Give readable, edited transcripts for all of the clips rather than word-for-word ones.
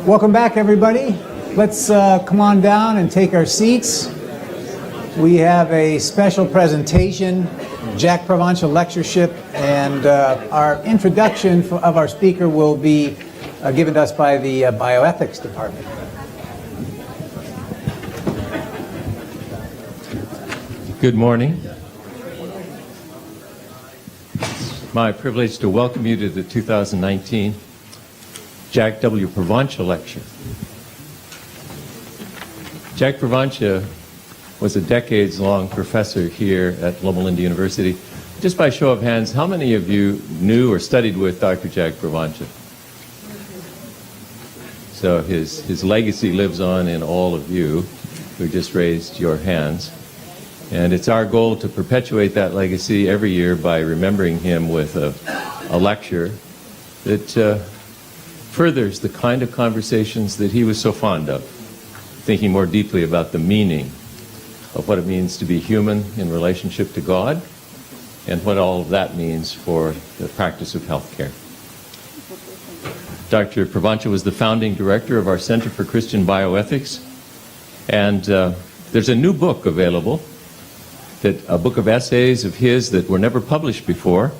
Welcome back, everybody. Let's come on down and take our seats. We have a special presentation, Jack Provonsha Lectureship, and our introduction of our speaker will be given to us by the Bioethics Department. Good morning. It's my privilege to welcome you to the 2019 Jack W. Provonsha Lecture. Jack Provonsha was a decades-long professor here at Loma Linda University. Just by show of hands, how many of you knew or studied with Dr. Jack Provonsha? So his legacy lives on in all of you who just raised your hands. And it's our goal to perpetuate that legacy every year by remembering him with a lecture that furthers the kind of conversations that he was so fond of, thinking more deeply about the meaning of what it means to be human in relationship to God and what all of that means for the practice of healthcare. Dr. Provonsha was the founding director of our Center for Christian Bioethics, and there's a new book available, a book of essays of his that were never published before,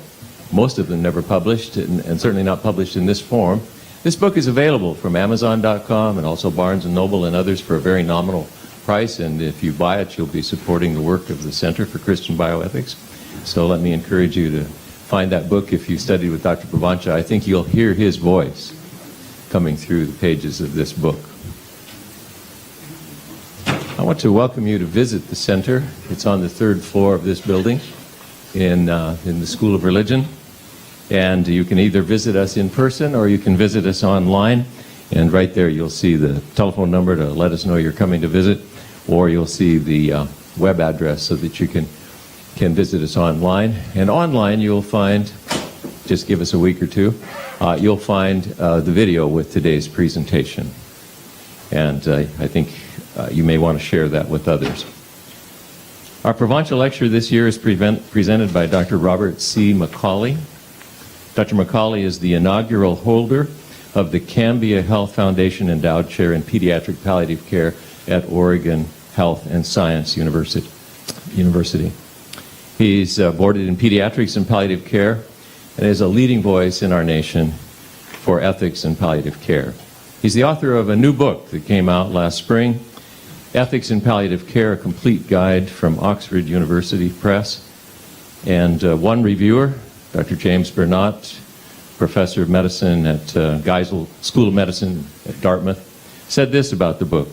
most of them never published, and certainly not published in this form. This book is available from Amazon.com and also Barnes & Noble and others for a very nominal price, and if you buy it, you'll be supporting the work of the Center for Christian Bioethics. So let me encourage you to find that book if you studied with Dr. Provonsha. I think you'll hear his voice coming through the pages of this book. I want to welcome you to visit the center. It's on the third floor of this building in the School of Religion. And you can either visit us in person or you can visit us online. And right there you'll see the telephone number to let us know you're coming to visit, or you'll see the web address so that you can visit us online. And online you'll find, just give us a week or two, you'll find the video with today's presentation. And I think you may want to share that with others. Our Provonsha lecture this year is presented by Dr. Robert C. Macauley. Dr. Macauley is the inaugural holder of the Cambia Health Foundation Endowed Chair in Pediatric Palliative Care at Oregon Health and Science University. He's boarded in pediatrics and palliative care and is a leading voice in our nation for ethics and palliative care. He's the author of a new book that came out last spring, Ethics in Palliative Care, a complete guide from Oxford University Press. And one reviewer, Dr. James Bernat, professor of medicine at Geisel School of Medicine at Dartmouth, said this about the book.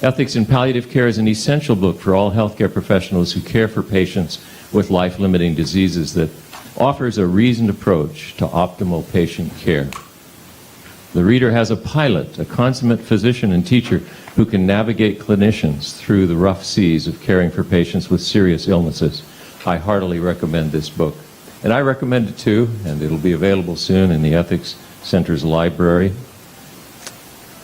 Ethics in Palliative Care is an essential book for all healthcare professionals who care for patients with life-limiting diseases that offers a reasoned approach to optimal patient care. The reader has a pilot, a consummate physician and teacher who can navigate clinicians through the rough seas of caring for patients with serious illnesses. I heartily recommend this book. And I recommend it too, and it'll be available soon in the Ethics Center's library.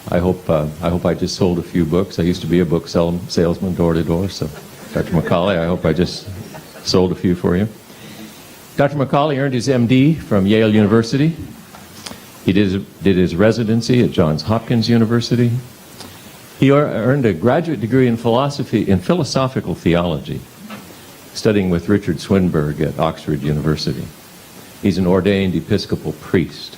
I hope I just sold a few books. I used to be a book salesman door to door, so Dr. Macauley, I hope I just sold a few for you. Dr. Macauley earned his MD from Yale University. He did his residency at Johns Hopkins University. He earned a graduate degree in philosophical theology, studying with Richard Swinburne at Oxford University. He's an ordained Episcopal priest.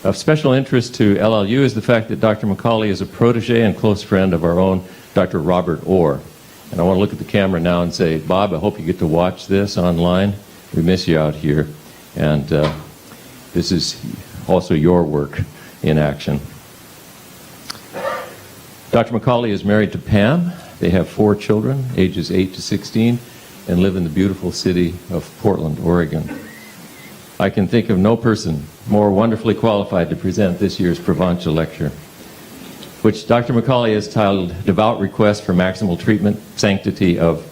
Of special interest to LLU is the fact that Dr. Macauley is a protege and close friend of our own Dr. Robert Orr. And I want to look at the camera now and say, Bob, I hope you get to watch this online. We miss you out here. And this is also your work in action. Dr. Macauley is married to Pam. They have 4 children, ages 8 to 16, and live in the beautiful city of Portland, Oregon. I can think of no person more wonderfully qualified to present this year's Provonsha lecture, which Dr. Macauley has titled Devout Request for Maximal Treatment, Sanctity of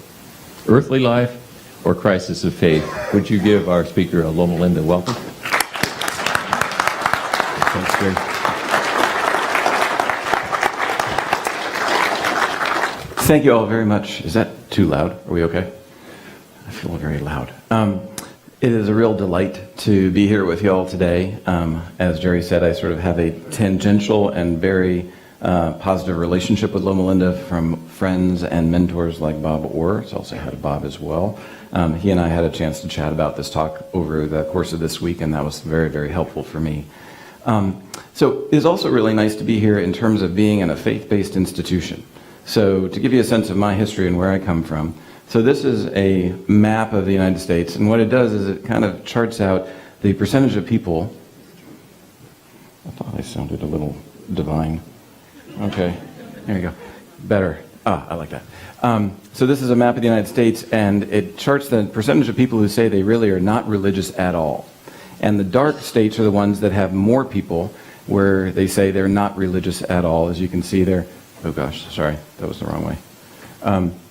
Earthly Life or Crisis of Faith. Would you give our speaker a Loma Linda welcome? Thanks, Greg. Thank you all very much. Is that too loud? Are we okay? I feel very loud. It is a real delight to be here with you all today. As Jerry said, I sort of have a tangential and very positive relationship with Loma Linda from friends and mentors like Bob Orr. So I'll say hi to Bob as well. He and I had a chance to chat about this talk over the course of this week, and that was very, very helpful for me. So it is also really nice to be here in terms of being in a faith-based institution. So to give you a sense of my history and where I come from, so this is a map of the United States, and what it does is it kind of charts out the percentage of people. I thought I sounded a little divine. Okay, there you go. Better. I like that. So this is a map of the United States, and it charts the percentage of people who say they really are not religious at all. And the dark states are the ones that have more people where they say they're not religious at all. As you can see there, oh gosh, sorry, that was the wrong way.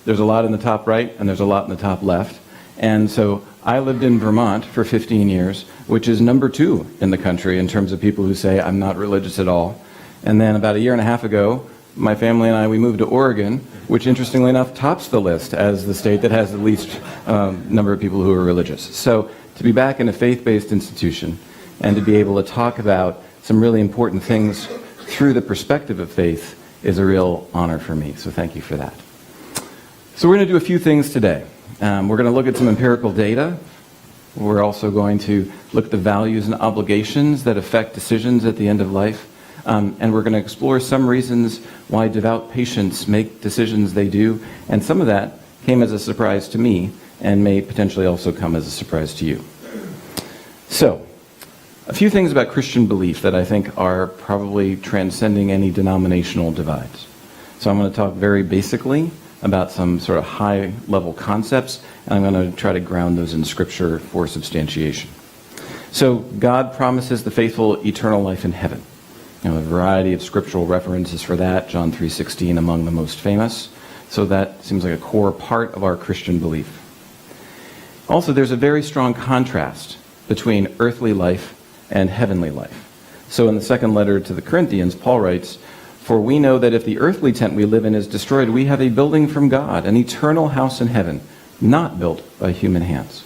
There's a lot in the top right, and there's a lot in the top left. And so I lived in Vermont for 15 years, which is number 2 in the country in terms of people who say I'm not religious at all. And then about a year and a half ago, my family and I, we moved to Oregon, which interestingly enough tops the list as the state that has the least number of people who are religious. So to be back in a faith-based institution and to be able to talk about some really important things through the perspective of faith is a real honor for me. So thank you for that. So we're going to do a few things today. We're going to look at some empirical data. We're also going to look at the values and obligations that affect decisions at the end of life. And we're going to explore some reasons why devout patients make decisions they do. And some of that came as a surprise to me and may potentially also come as a surprise to you. So, a few things about Christian belief that I think are probably transcending any denominational divides. So I'm going to talk very basically about some sort of high-level concepts, and I'm going to try to ground those in Scripture for substantiation. So God promises the faithful eternal life in heaven. A variety of scriptural references for that, John 3:16 among the most famous. So that seems like a core part of our Christian belief. Also, there's a very strong contrast between earthly life and heavenly life. So in the second letter to the Corinthians, Paul writes, "For we know that if the earthly tent we live in is destroyed, we have a building from God, an eternal house in heaven, not built by human hands.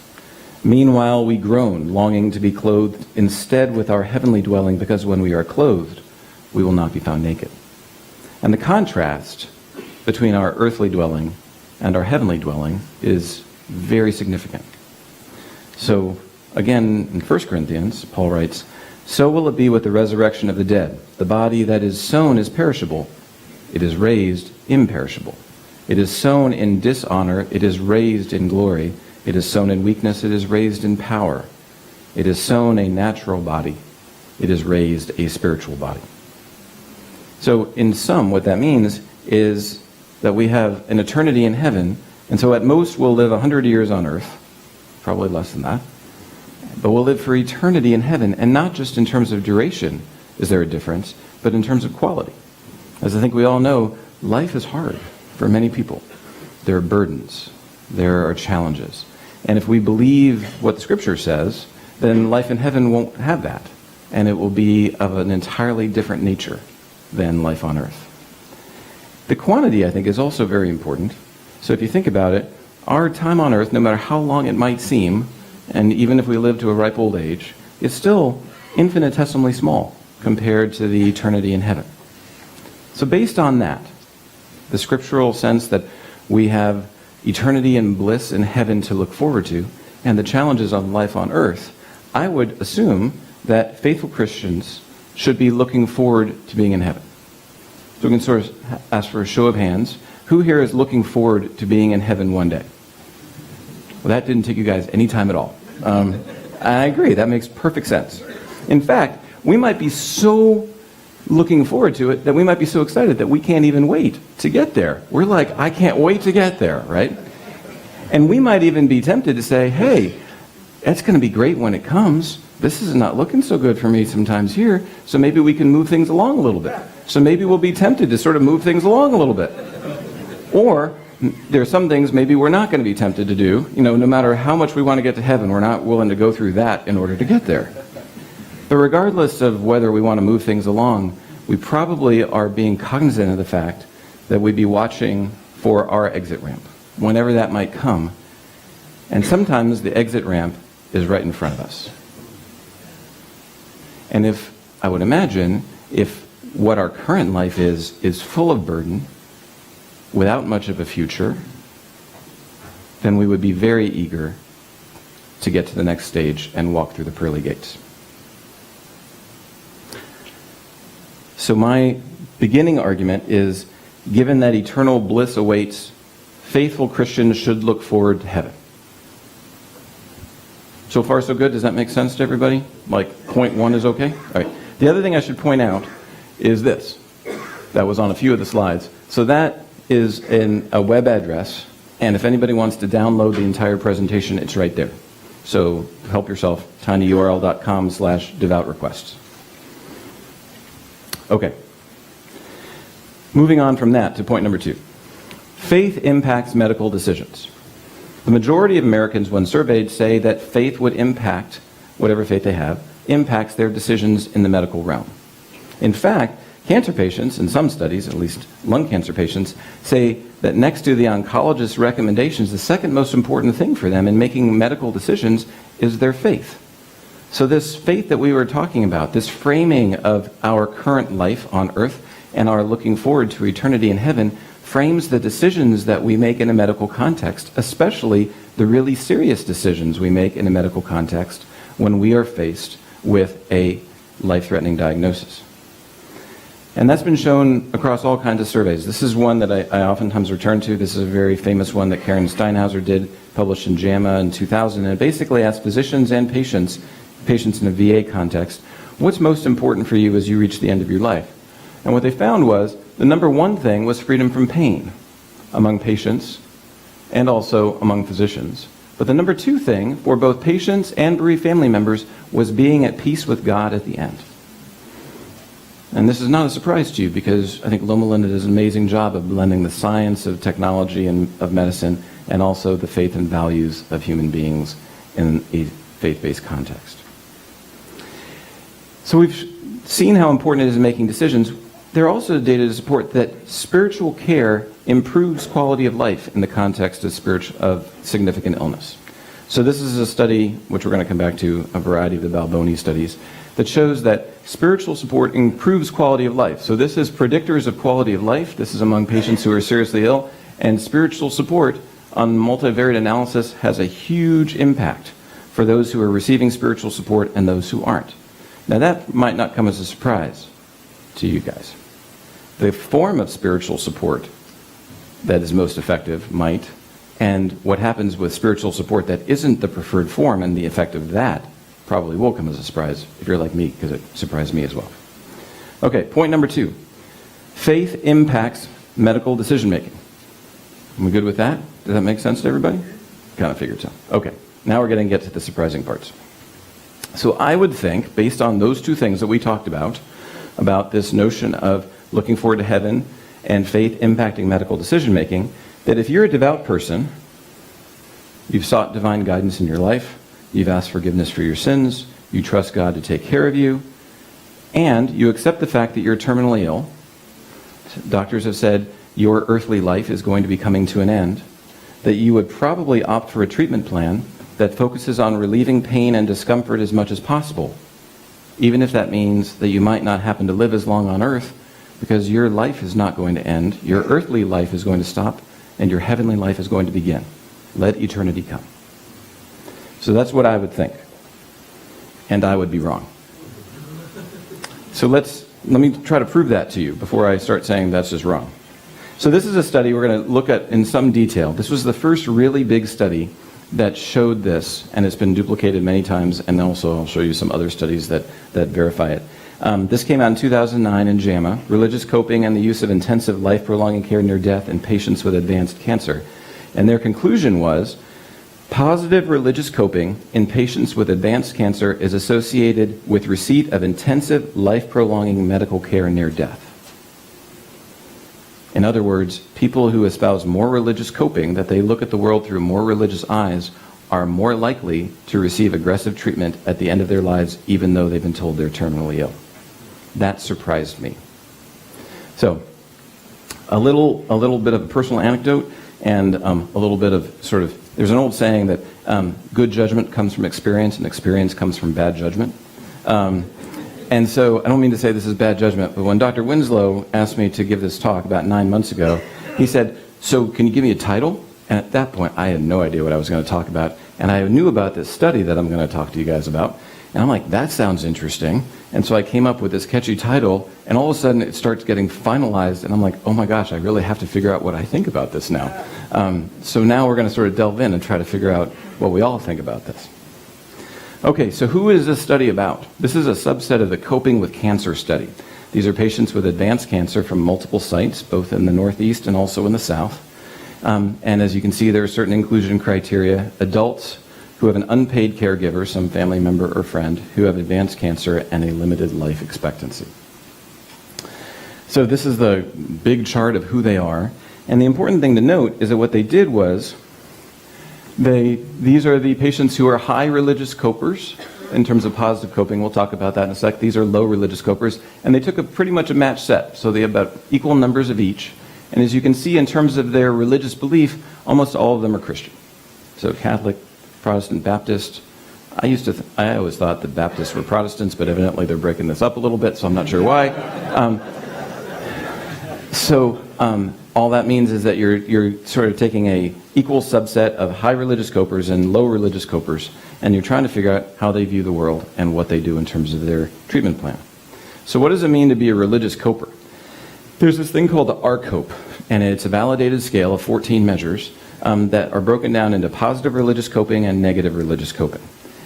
Meanwhile, we groan, longing to be clothed instead with our heavenly dwelling, because when we are clothed, we will not be found naked." And the contrast between our earthly dwelling and our heavenly dwelling is very significant. So, again, in 1 Corinthians, Paul writes, "So will it be with the resurrection of the dead. The body that is sown is perishable. It is raised imperishable. It is sown in dishonor. It is raised in glory. It is sown in weakness. It is raised in power. It is sown a natural body. It is raised a spiritual body." So in sum, what that means is that we have an eternity in heaven, and so at most we'll live 100 years on earth, probably less than that, but we'll live for eternity in heaven, and not just in terms of duration is there a difference, but in terms of quality. As I think we all know, life is hard for many people. There are burdens, there are challenges, and if we believe what the Scripture says, then life in heaven won't have that, and it will be of an entirely different nature than life on earth. The quantity, I think, is also very important. So if you think about it, our time on earth, no matter how long it might seem, and even if we live to a ripe old age, is still infinitesimally small compared to the eternity in heaven. So based on that, the scriptural sense that we have eternity and bliss in heaven to look forward to, and the challenges of life on earth, I would assume that faithful Christians should be looking forward to being in heaven. So we can sort of ask for a show of hands. Who here is looking forward to being in heaven one day? Well, that didn't take you guys any time at all. I agree, that makes perfect sense. In fact, we might be so looking forward to it that we might be so excited that we can't even wait to get there. We're like, I can't wait to get there, right? And we might even be tempted to say, hey, that's going to be great when it comes. This is not looking so good for me sometimes here, so maybe we can move things along a little bit. So maybe we'll be tempted to sort of move things along a little bit. Or there are some things maybe we're not going to be tempted to do. No matter how much we want to get to heaven, we're not willing to go through that in order to get there. But regardless of whether we want to move things along, we probably are being cognizant of the fact that we'd be watching for our exit ramp, whenever that might come. And sometimes the exit ramp is right in front of us. And if, I would imagine, if what our current life is full of burden, without much of a future, then we would be very eager to get to the next stage and walk through the pearly gates. So my beginning argument is, given that eternal bliss awaits, faithful Christians should look forward to heaven. So far, so good? Does that make sense to everybody? Like, point one is okay? All right. The other thing I should point out is this. That was on a few of the slides. So that is a web address, and if anybody wants to download the entire presentation, it's right there. So help yourself, tinyurl.com/devout requests. Okay. Moving on from that to point number 2. Faith impacts medical decisions. The majority of Americans, when surveyed, say that faith would impact, whatever faith they have, impacts their decisions in the medical realm. In fact, cancer patients, in some studies, at least lung cancer patients, say that next to the oncologist's recommendations, the second most important thing for them in making medical decisions is their faith. So this faith that we were talking about, this framing of our current life on earth and our looking forward to eternity in heaven, frames the decisions that we make in a medical context, especially the really serious decisions we make in a medical context when we are faced with a life-threatening diagnosis. And that's been shown across all kinds of surveys. This is one that I oftentimes return to. This is a very famous one that Karen Steinhauser did, published in JAMA in 2000, and it basically asked physicians and patients in a VA context, what's most important for you as you reach the end of your life? And what they found was the number one thing was freedom from pain among patients and also among physicians. But the number two thing for both patients and bereaved family members was being at peace with God at the end. And this is not a surprise to you because I think Loma Linda does an amazing job of blending the science of technology and of medicine and also the faith and values of human beings in a faith-based context. So we've seen how important it is in making decisions. There are also data to support that spiritual care improves quality of life in the context of significant illness. So this is a study, which we're going to come back to, a variety of the Balboni studies, that shows that spiritual support improves quality of life. So this is predictors of quality of life. This is among patients who are seriously ill. And spiritual support on multivariate analysis has a huge impact for those who are receiving spiritual support and those who aren't. Now that might not come as a surprise to you guys. The form of spiritual support that is most effective might, and what happens with spiritual support that isn't the preferred form and the effect of that probably will come as a surprise if you're like me, because it surprised me as well. Okay, point number 2. Faith impacts medical decision making. Are we good with that? Does that make sense to everybody? Kind of figured so. Okay, now we're going to get to the surprising parts. So I would think, based on those two things that we talked about this notion of looking forward to heaven and faith impacting medical decision making, that if you're a devout person, you've sought divine guidance in your life, you've asked forgiveness for your sins, you trust God to take care of you, and you accept the fact that you're terminally ill. Doctors have said your earthly life is going to be coming to an end, that you would probably opt for a treatment plan that focuses on relieving pain and discomfort as much as possible, even if that means that you might not happen to live as long on earth, because your life is not going to end, your earthly life is going to stop, and your heavenly life is going to begin. Let eternity come. So that's what I would think. And I would be wrong. So let me try to prove that to you before I start saying that's just wrong. So this is a study we're going to look at in some detail. This was the first really big study that showed this, and it's been duplicated many times, and also I'll show you some other studies that verify it. This came out in 2009 in JAMA, Religious Coping and the Use of Intensive Life-Prolonging Care Near Death in Patients with Advanced Cancer. And their conclusion was, positive religious coping in patients with advanced cancer is associated with receipt of intensive life-prolonging medical care near death. In other words, people who espouse more religious coping, that they look at the world through more religious eyes, are more likely to receive aggressive treatment at the end of their lives, even though they've been told they're terminally ill. That surprised me. So, a little bit of a personal anecdote and a little bit of sort of There's an old saying that good judgment comes from experience and experience comes from bad judgment. And so I don't mean to say this is bad judgment, but when Dr. Winslow asked me to give this talk about 9 months ago, he said, "So can you give me a title?" And at that point, I had no idea what I was going to talk about. And I knew about this study that I'm going to talk to you guys about. And I'm like, that sounds interesting. And so I came up with this catchy title, and all of a sudden it starts getting finalized, and I'm like, oh my gosh, I really have to figure out what I think about this now. So now we're going to sort of delve in and try to figure out what we all think about this. Okay, so who is this study about? This is a subset of the Coping with Cancer study. These are patients with advanced cancer from multiple sites, both in the Northeast and also in the South. And as you can see, there are certain inclusion criteria. Adults who have an unpaid caregiver, some family member or friend, who have advanced cancer and a limited life expectancy. So this is the big chart of who they are. And the important thing to note is that what they did was, these are the patients who are high religious copers in terms of positive coping. We'll talk about that in a sec. These are low religious copers. And they took pretty much a matched set. So they have about equal numbers of each. And as you can see, in terms of their religious belief, almost all of them are Christian. So Catholic, Protestant, Baptist. I always thought that Baptists were Protestants, but evidently they're breaking this up a little bit, so I'm not sure why. All that means is that you're sort of taking a equal subset of high religious copers and low religious copers, and you're trying to figure out how they view the world and what they do in terms of their treatment plan. So what does it mean to be a religious coper? There's this thing called the RCOPE, and it's a validated scale of 14 measures that are broken down into positive religious coping and negative religious coping.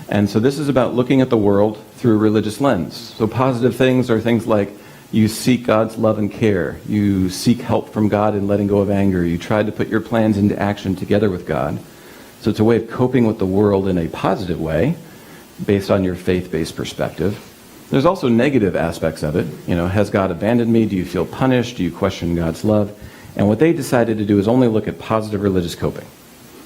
And so this is about looking at the world through a religious lens. So positive things are things like you seek God's love and care, you seek help from God in letting go of anger, you try to put your plans into action together with God. So it's a way of coping with the world in a positive way based on your faith-based perspective. There's also negative aspects of it. You know, has God abandoned me? Do you feel punished? Do you question God's love? And what they decided to do is only look at positive religious coping.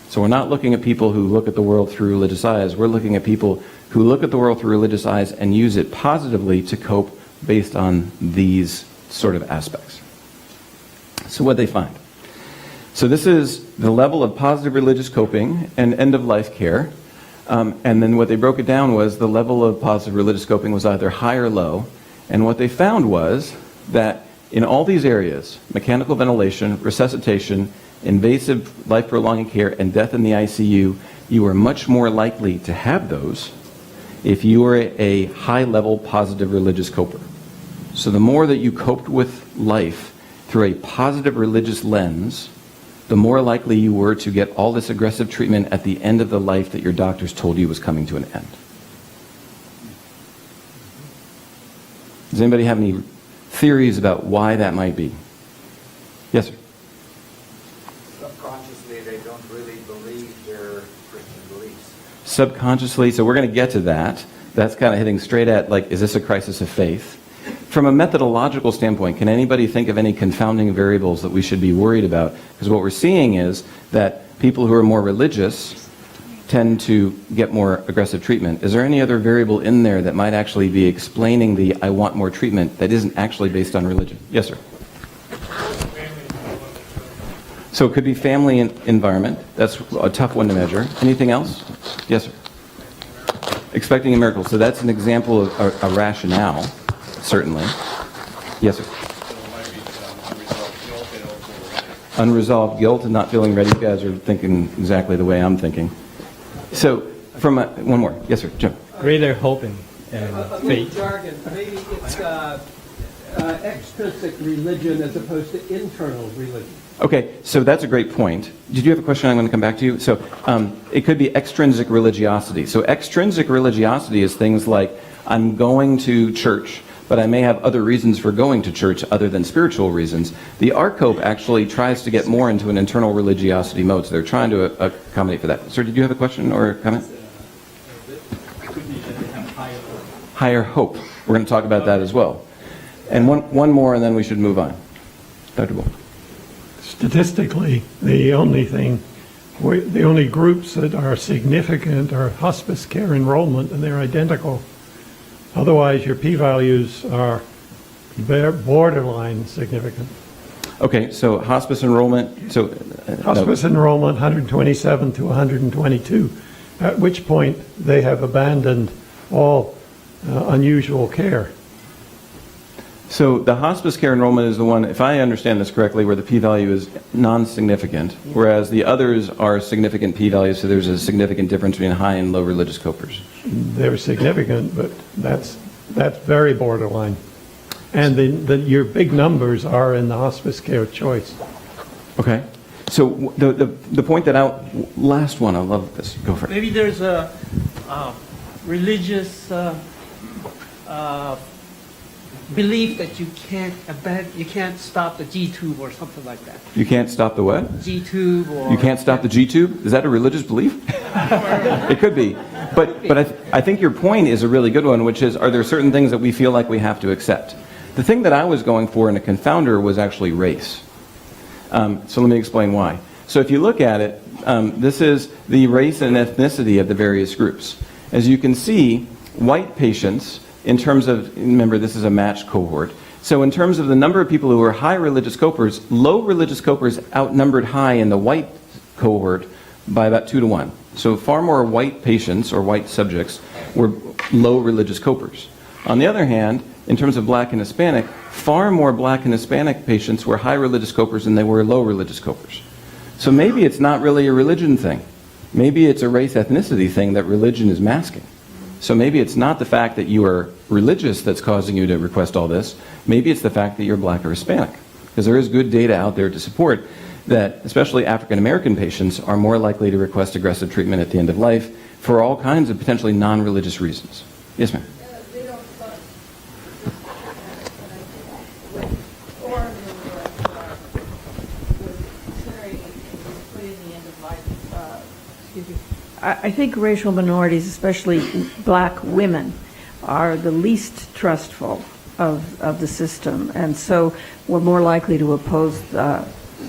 So we're not looking at people who look at the world through religious eyes. We're looking at people who look at the world through religious eyes and use it positively to cope based on these sort of aspects. So what they find. So this is the level of positive religious coping and end-of-life care. And then what they broke it down was the level of positive religious coping was either high or low. And what they found was that in all these areas, mechanical ventilation, resuscitation, invasive life-prolonging care, and death in the ICU, you are much more likely to have those if you are a high-level positive religious coper. So the more that you coped with life through a positive religious lens, the more likely you were to get all this aggressive treatment at the end of the life that your doctors told you was coming to an end. Does anybody have any theories about why that might be? Yes, sir? Subconsciously, they don't really believe their Christian beliefs. Subconsciously, so we're going to get to that. That's kind of hitting straight at, like, is this a crisis of faith? From a methodological standpoint, can anybody think of any confounding variables that we should be worried about? Because what we're seeing is that people who are more religious tend to get more aggressive treatment. Is there any other variable in there that might actually be explaining the I want more treatment that isn't actually based on religion? Yes, sir. So it could be family environment. That's a tough one to measure. Anything else? Yes, sir. Expecting a miracle. So that's an example of a rationale, certainly. Yes, sir. Unresolved guilt and not feeling ready. You guys are thinking exactly the way I'm thinking. So, one more. Yes, sir. Jim. Greater hope and faith. Jargon. Maybe it's extrinsic religion as opposed to internal religion. Okay, so that's a great point. Did you have a question? I'm going to come back to you. So it could be extrinsic religiosity. So extrinsic religiosity is things like, I'm going to church, but I may have other reasons for going to church other than spiritual reasons. The RCOPE actually tries to get more into an internal religiosity mode, so they're trying to accommodate for that. Sir, did you have a question or a comment? Higher hope. We're going to talk about that as well. And one more, and then we should move on. Dr. Bull. Statistically, the only groups that are significant are hospice care enrollment, and they're identical. Otherwise, your p-values are borderline significant. Okay, so hospice enrollment. So Hospice enrollment 127 to 122, at which point they have abandoned all unusual care. So the hospice care enrollment is the one, if I understand this correctly, where the p-value is non-significant, whereas the others are significant p-values, so there's a significant difference between high and low religious copers. They're significant, but that's very borderline. And your big numbers are in the hospice care choice. Okay. So the point that last one, I love this. Go for it. Maybe there's a religious belief that you can't stop the G-tube or something like that. You can't stop the what? G-tube or... You can't stop the G-tube? Is that a religious belief? It could be. But I think your point is a really good one, which is, are there certain things that we feel like we have to accept? The thing that I was going for in a confounder was actually race. So let me explain why. So if you look at it, this is the race and ethnicity of the various groups. As you can see, white patients, in terms of, remember this is a matched cohort, so in terms of the number of people who are high religious copers, low religious copers outnumbered high in the white cohort by about 2 to 1. So far more white patients or white subjects were low religious copers. On the other hand, in terms of black and Hispanic, far more black and Hispanic patients were high religious copers than they were low religious copers. So maybe it's not really a religion thing. Maybe it's a race ethnicity thing that religion is masking. So maybe it's not the fact that you are religious that's causing you to request all this. Maybe it's the fact that you're black or Hispanic. Because there is good data out there to support that especially African American patients are more likely to request aggressive treatment at the end of life for all kinds of potentially non-religious reasons. Yes, ma'am. I think racial minorities, especially black women, are the least trustful of the system, and so we're more likely to oppose the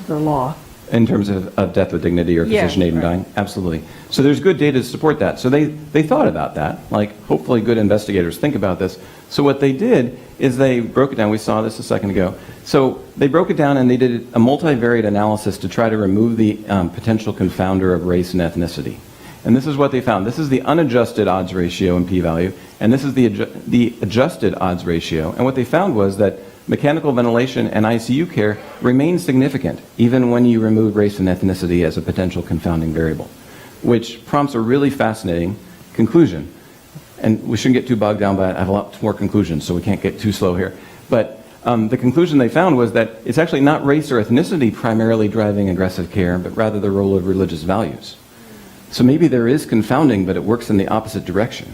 law. In terms of death with dignity or physician aid in dying? Absolutely. So there's good data to support that. So they thought about that. Like, hopefully good investigators think about this. So what they did is they broke it down. We saw this a second ago. So they broke it down and they did a multivariate analysis to try to remove the potential confounder of race and ethnicity. And this is what they found. This is the unadjusted odds ratio in p-value, and this is the adjusted odds ratio. And what they found was that mechanical ventilation and ICU care remain significant, even when you remove race and ethnicity as a potential confounding variable, which prompts a really fascinating conclusion. And we shouldn't get too bogged down by it. I have a lot more conclusions, so we can't get too slow here. But the conclusion they found was that it's actually not race or ethnicity primarily driving aggressive care, but rather the role of religious values. So maybe there is confounding, but it works in the opposite direction.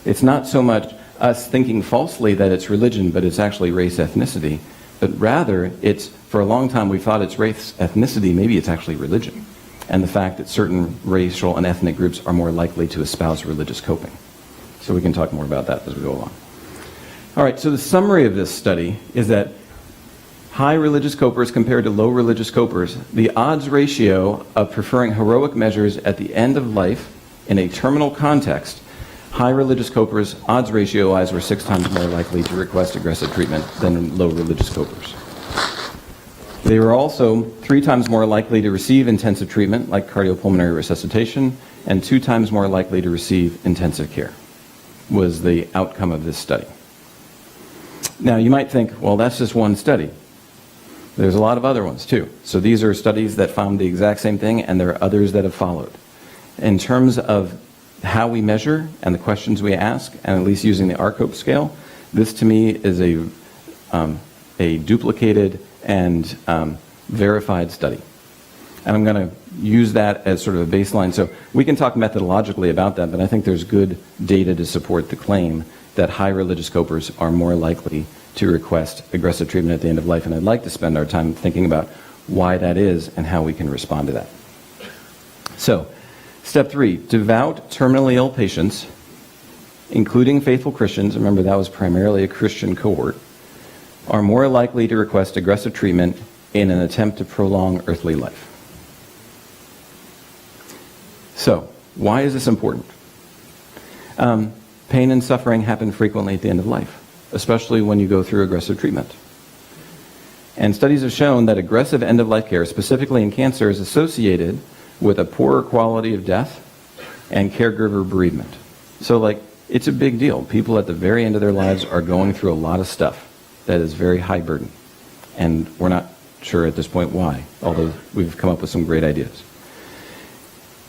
It's not so much us thinking falsely that it's religion, but it's actually race ethnicity. But rather, it's, for a long time we thought it's race ethnicity, maybe it's actually religion. And the fact that certain racial and ethnic groups are more likely to espouse religious coping. So we can talk more about that as we go along. All right, so the summary of this study is that high religious copers compared to low religious copers, the odds ratio of preferring heroic measures at the end of life in a terminal context, high religious copers, odds ratio-wise, were 6 times more likely to request aggressive treatment than low religious copers. They were also 3 times more likely to receive intensive treatment, like cardiopulmonary resuscitation, and 2 times more likely to receive intensive care, was the outcome of this study. Now, you might think, well, that's just one study. There's a lot of other ones too. So these are studies that found the exact same thing, and there are others that have followed. In terms of how we measure and the questions we ask, and at least using the RCOPE scale, this to me is a duplicated and verified study. And I'm going to use that as sort of a baseline. So we can talk methodologically about that, but I think there's good data to support the claim that high religious copers are more likely to request aggressive treatment at the end of life. And I'd like to spend our time thinking about why that is and how we can respond to that. So, step 3, devout terminally ill patients, including faithful Christians, remember that was primarily a Christian cohort, are more likely to request aggressive treatment in an attempt to prolong earthly life. So, why is this important? Pain and suffering happen frequently at the end of life, especially when you go through aggressive treatment. And studies have shown that aggressive end-of-life care, specifically in cancer, is associated with a poorer quality of death and caregiver bereavement. So, like, it's a big deal. People at the very end of their lives are going through a lot of stuff that is very high burden. And we're not sure at this point why, although we've come up with some great ideas.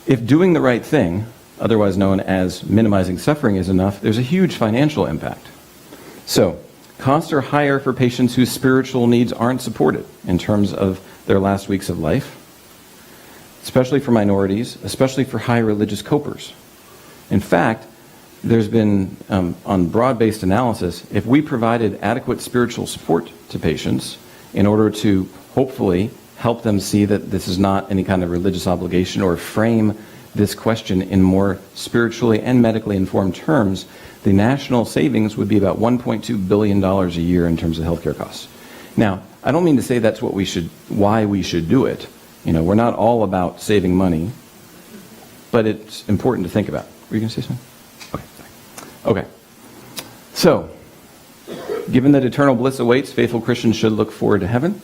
If doing the right thing, otherwise known as minimizing suffering, is enough, there's a huge financial impact. So, costs are higher for patients whose spiritual needs aren't supported in terms of their last weeks of life, especially for minorities, especially for high religious copers. In fact, there's been, on broad-based analysis, if we provided adequate spiritual support to patients in order to hopefully help them see that this is not any kind of religious obligation, or frame this question in more spiritually and medically informed terms, the national savings would be about $1.2 billion a year in terms of healthcare costs. Now, I don't mean to say that's why we should do it. You know, we're not all about saving money, but it's important to think about. Were you going to say something? Okay. So, given that eternal bliss awaits, faithful Christians should look forward to heaven.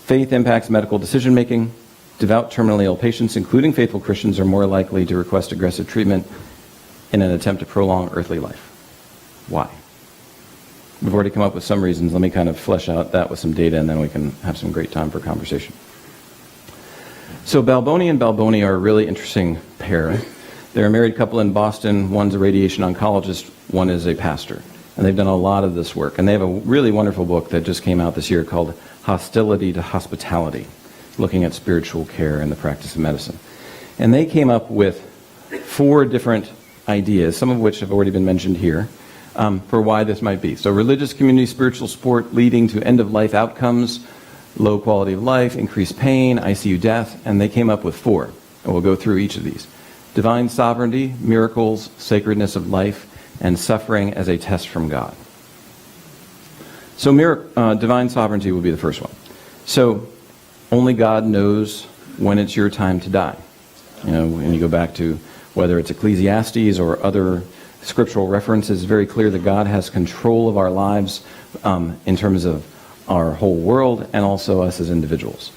Faith impacts medical decision-making. Devout terminally ill patients, including faithful Christians, are more likely to request aggressive treatment in an attempt to prolong earthly life. Why? We've already come up with some reasons. Let me kind of flesh out that with some data, and then we can have some great time for conversation. So Balboni and Balboni are a really interesting pair. They're a married couple in Boston. One's a radiation oncologist, one is a pastor. And they've done a lot of this work. And they have a really wonderful book that just came out this year called Hostility to Hospitality, looking at spiritual care and the practice of medicine. And they came up with 4 different ideas, some of which have already been mentioned here, for why this might be. So religious community spiritual support leading to end-of-life outcomes, low quality of life, increased pain, ICU death, and they came up with 4. And we'll go through each of these. Divine sovereignty, miracles, sacredness of life, and suffering as a test from God. So divine sovereignty will be the first one. So only God knows when it's your time to die. You know, when you go back to whether it's Ecclesiastes or other scriptural references, it's very clear that God has control of our lives in terms of our whole world and also us as individuals.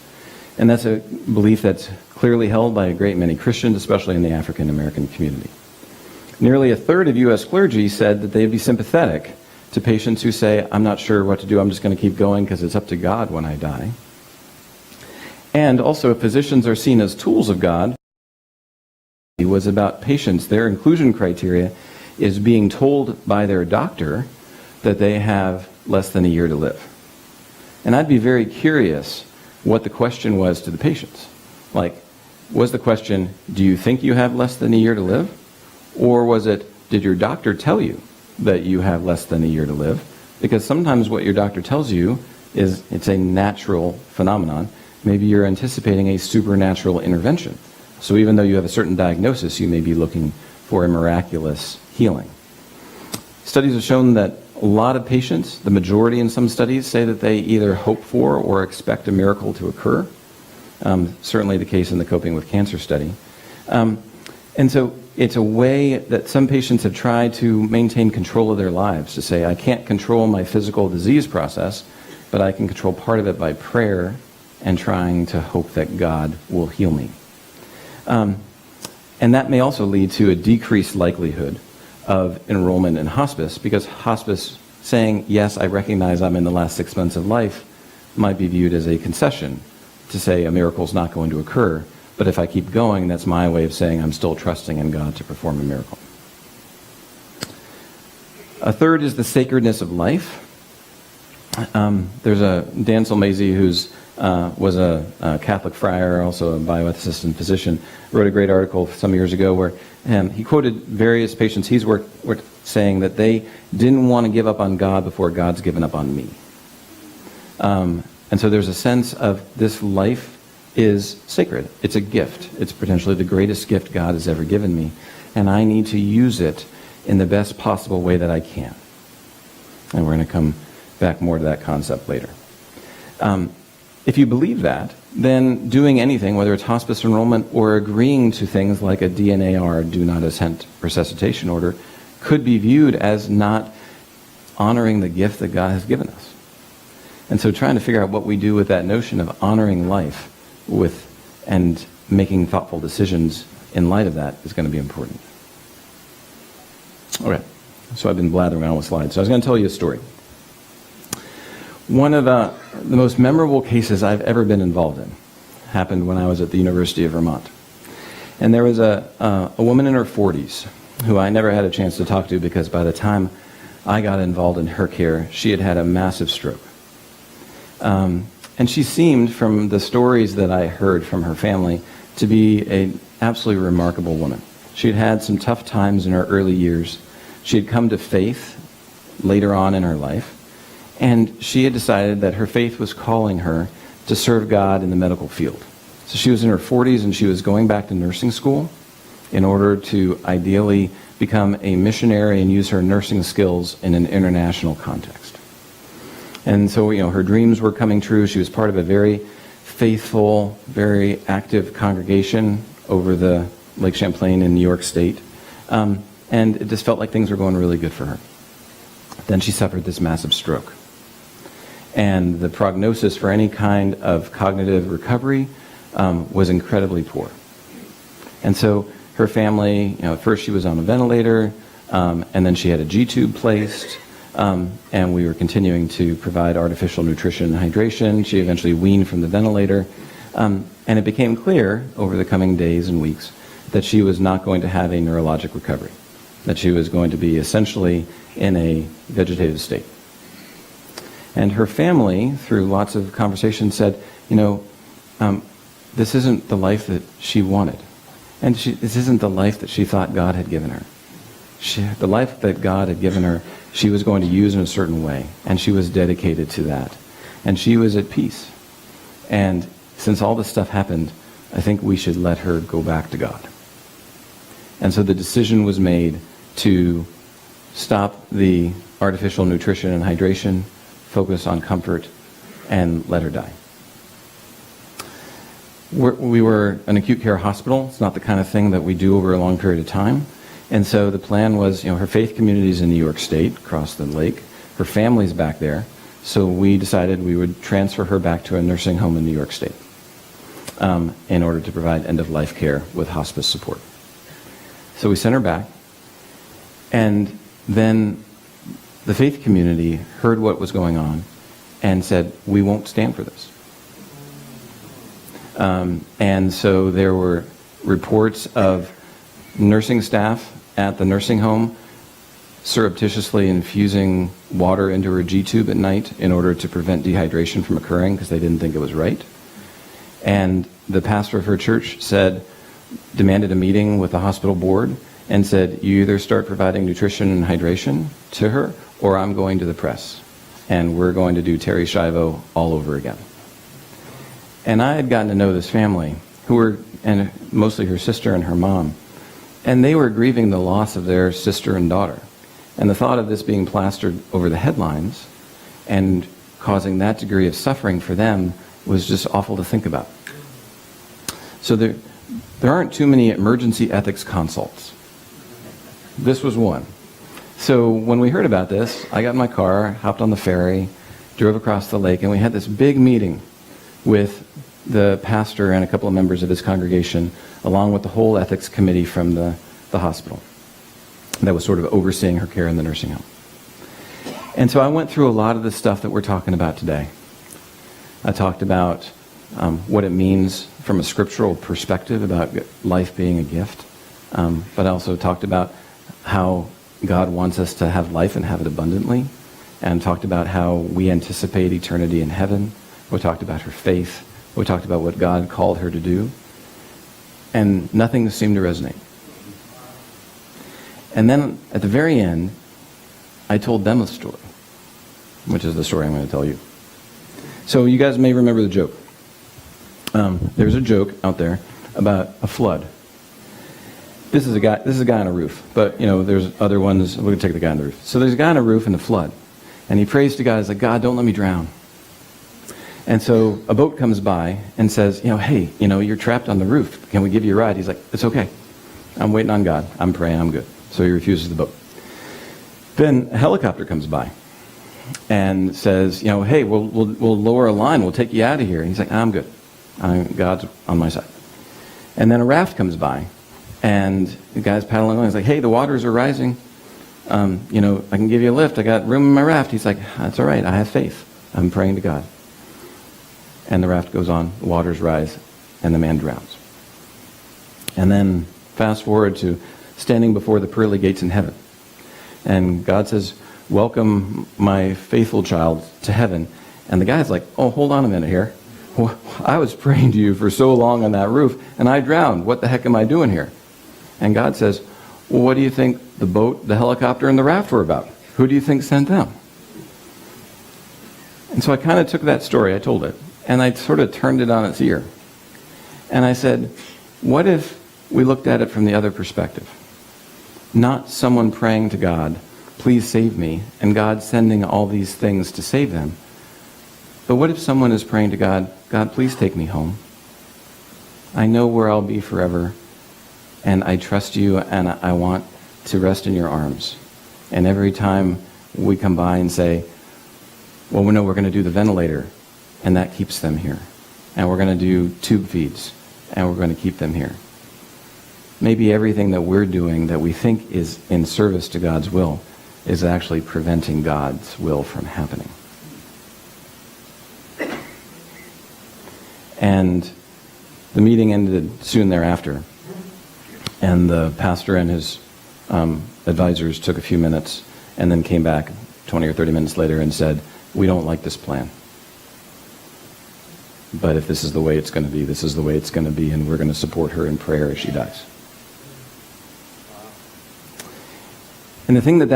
And that's a belief that's clearly held by a great many Christians, especially in the African American community. Nearly a third of U.S. clergy said that they'd be sympathetic to patients who say, I'm not sure what to do, I'm just going to keep going because it's up to God when I die. And also, if physicians are seen as tools of God, it was about patients. Their inclusion criteria is being told by their doctor that they have less than a year to live. And I'd be very curious what the question was to the patients. Like, was the question, do you think you have less than a year to live? Or was it, did your doctor tell you that you have less than a year to live? Because sometimes what your doctor tells you is it's a natural phenomenon. Maybe you're anticipating a supernatural intervention. So even though you have a certain diagnosis, you may be looking for a miraculous healing. Studies have shown that a lot of patients, the majority in some studies, say that they either hope for or expect a miracle to occur. Certainly the case in the Coping with Cancer study. And so it's a way that some patients have tried to maintain control of their lives, to say, I can't control my physical disease process, but I can control part of it by prayer and trying to hope that God will heal me. And that may also lead to a decreased likelihood of enrollment in hospice, because hospice saying, yes, I recognize I'm in the last 6 months of life, might be viewed as a concession to say a miracle's not going to occur. But if I keep going, that's my way of saying I'm still trusting in God to perform a miracle. A third is the sacredness of life. There's a Dan Solmese who's was a Catholic friar, also a bioethicist and physician, wrote a great article some years ago where he quoted various patients he's worked saying that they didn't want to give up on God before God's given up on me. And so there's a sense of this life is sacred. It's a gift. It's potentially the greatest gift God has ever given me, and I need to use it in the best possible way that I can. And we're going to come back more to that concept later. If you believe that, then doing anything, whether it's hospice enrollment or agreeing to things like a DNAR, do not assent resuscitation order, could be viewed as not honoring the gift that God has given us. And so trying to figure out what we do with that notion of honoring life and making thoughtful decisions in light of that is going to be important. Okay, so I've been blathering around with slides. So I was going to tell you a story. One of the most memorable cases I've ever been involved in happened when I was at the University of Vermont. And there was a woman in her 40s who I never had a chance to talk to because by the time I got involved in her care, she had had a massive stroke. And she seemed, from the stories that I heard from her family, to be an absolutely remarkable woman. She had had some tough times in her early years. She had come to faith later on in her life, and she had decided that her faith was calling her to serve God in the medical field. So she was in her 40s, and she was going back to nursing school in order to ideally become a missionary and use her nursing skills in an international context. And so, her dreams were coming true. She was part of a very faithful, very active congregation over the Lake Champlain in New York State. And it just felt like things were going really good for her. Then she suffered this massive stroke. And the prognosis for any kind of cognitive recovery was incredibly poor. And so her family, at first she was on a ventilator, and then she had a G-tube placed. And we were continuing to provide artificial nutrition and hydration. She eventually weaned from the ventilator. And it became clear over the coming days and weeks that she was not going to have a neurologic recovery, that she was going to be essentially in a vegetative state. And her family, through lots of conversations, said, this isn't the life that she wanted. And this isn't the life that she thought God had given her. The life that God had given her, she was going to use in a certain way, and she was dedicated to that. And she was at peace. And since all this stuff happened, I think we should let her go back to God. And so the decision was made to stop the artificial nutrition and hydration, focus on comfort, and let her die. We were an acute care hospital. It's not the kind of thing that we do over a long period of time. And so the plan was, her faith community's in New York State, across the lake. Her family's back there. So we decided we would transfer her back to a nursing home in New York State in order to provide end-of-life care with hospice support. So we sent her back. And then the faith community heard what was going on and said, we won't stand for this. And so there were reports of nursing staff at the nursing home surreptitiously infusing water into her G-tube at night in order to prevent dehydration from occurring because they didn't think it was right. And the pastor of her church demanded a meeting with the hospital board and said, you either start providing nutrition and hydration to her or I'm going to the press. And we're going to do Terry Schiavo all over again. And I had gotten to know this family, and mostly her sister and her mom, and they were grieving the loss of their sister and daughter. And the thought of this being plastered over the headlines and causing that degree of suffering for them was just awful to think about. So there aren't too many emergency ethics consults. This was one. So when we heard about this, I got in my car, hopped on the ferry, drove across the lake, and we had this big meeting with the pastor and a couple of members of his congregation, along with the whole ethics committee from the hospital that was sort of overseeing her care in the nursing home. And so I went through a lot of the stuff that we're talking about today. I talked about what it means from a scriptural perspective about life being a gift, but I also talked about how God wants us to have life and have it abundantly, and talked about how we anticipate eternity in heaven. We talked about her faith. We talked about what God called her to do. And nothing seemed to resonate. And then at the very end, I told them a story, which is the story I'm going to tell you. So you guys may remember the joke. There's a joke out there about a flood. This is a guy on a roof, but there's other ones. We're going to take the guy on the roof. So there's a guy on a roof in the flood, and he prays to God. He's like, God, don't let me drown. And so a boat comes by and says, hey, you're trapped on the roof. Can we give you a ride? He's like, it's okay. I'm waiting on God. I'm praying. I'm good. So he refuses the boat. Then a helicopter comes by, and says, hey, we'll lower a line. We'll take you out of here. And he's like, I'm good. God's on my side. And then a raft comes by, and the guy's paddling along. He's like, hey, the waters are rising. I can give you a lift. I got room in my raft. He's like, that's all right. I have faith. I'm praying to God. And the raft goes on. The waters rise, and the man drowns. And then fast forward to standing before the pearly gates in heaven. And God says, welcome my faithful child to heaven. And the guy's like, oh, hold on a minute here. Well, I was praying to you for so long on that roof, and I drowned. What the heck am I doing here? And God says, well, what do you think the boat, the helicopter, and the raft were about? Who do you think sent them? And so I kind of took that story, I told it, and I sort of turned it on its ear. And I said, what if we looked at it from the other perspective? Not someone praying to God, please save me, and God sending all these things to save them. But what if someone is praying to God, God, please take me home. I know where I'll be forever, and I trust you, and I want to rest in your arms. And every time we come by and say, well, we know we're going to do the ventilator, and that keeps them here. And we're going to do tube feeds, and we're going to keep them here. Maybe everything that we're doing that we think is in service to God's will is actually preventing God's will from happening. And the meeting ended soon thereafter. And the pastor and his advisors took a few minutes and then came back 20 or 30 minutes later and said, we don't like this plan. But if this is the way it's going to be, this is the way it's going to be, and we're going to support her in prayer as she dies. And the thing the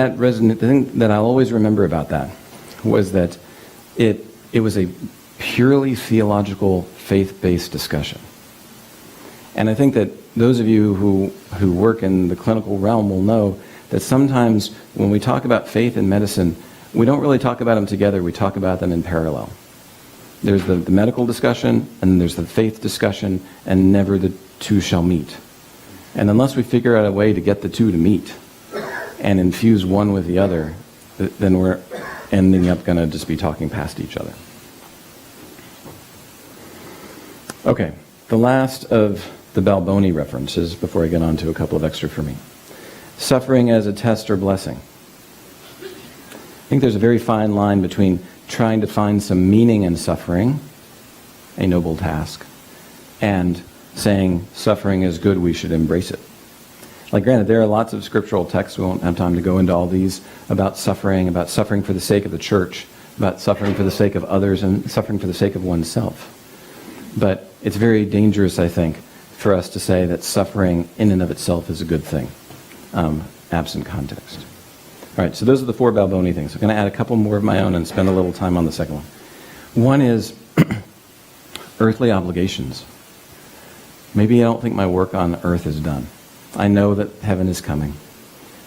thing that I'll always remember about that was that it was a purely theological, faith-based discussion. And I think that those of you who work in the clinical realm will know that sometimes when we talk about faith and medicine, we don't really talk about them together, we talk about them in parallel. There's the medical discussion, and there's the faith discussion, and never the two shall meet. And unless we figure out a way to get the two to meet and infuse one with the other, then we're ending up going to just be talking past each other. Okay, the last of the Balboni references before I get on to a couple of extra for me. Suffering as a test or blessing. I think there's a very fine line between trying to find some meaning in suffering, a noble task, and saying suffering is good, we should embrace it. Like granted, there are lots of scriptural texts, we won't have time to go into all these, about suffering for the sake of the church, about suffering for the sake of others, and suffering for the sake of oneself. But it's very dangerous, I think, for us to say that suffering in and of itself is a good thing, absent context. All right, so those are the 4 Balboni things. I'm going to add a couple more of my own and spend a little time on the second one. One is earthly obligations. Maybe I don't think my work on earth is done. I know that heaven is coming.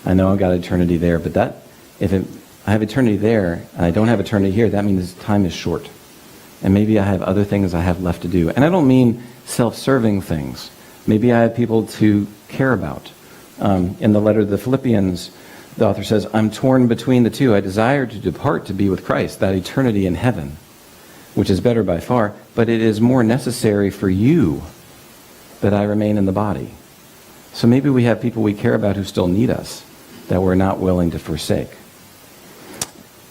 I know I've got eternity there, but I have eternity there and I don't have eternity here, that means time is short. And maybe I have other things I have left to do. And I don't mean self-serving things. Maybe I have people to care about. In the letter to the Philippians, the author says, I'm torn between the two. I desire to depart to be with Christ, that eternity in heaven, which is better by far, but it is more necessary for you that I remain in the body. So maybe we have people we care about who still need us, that we're not willing to forsake.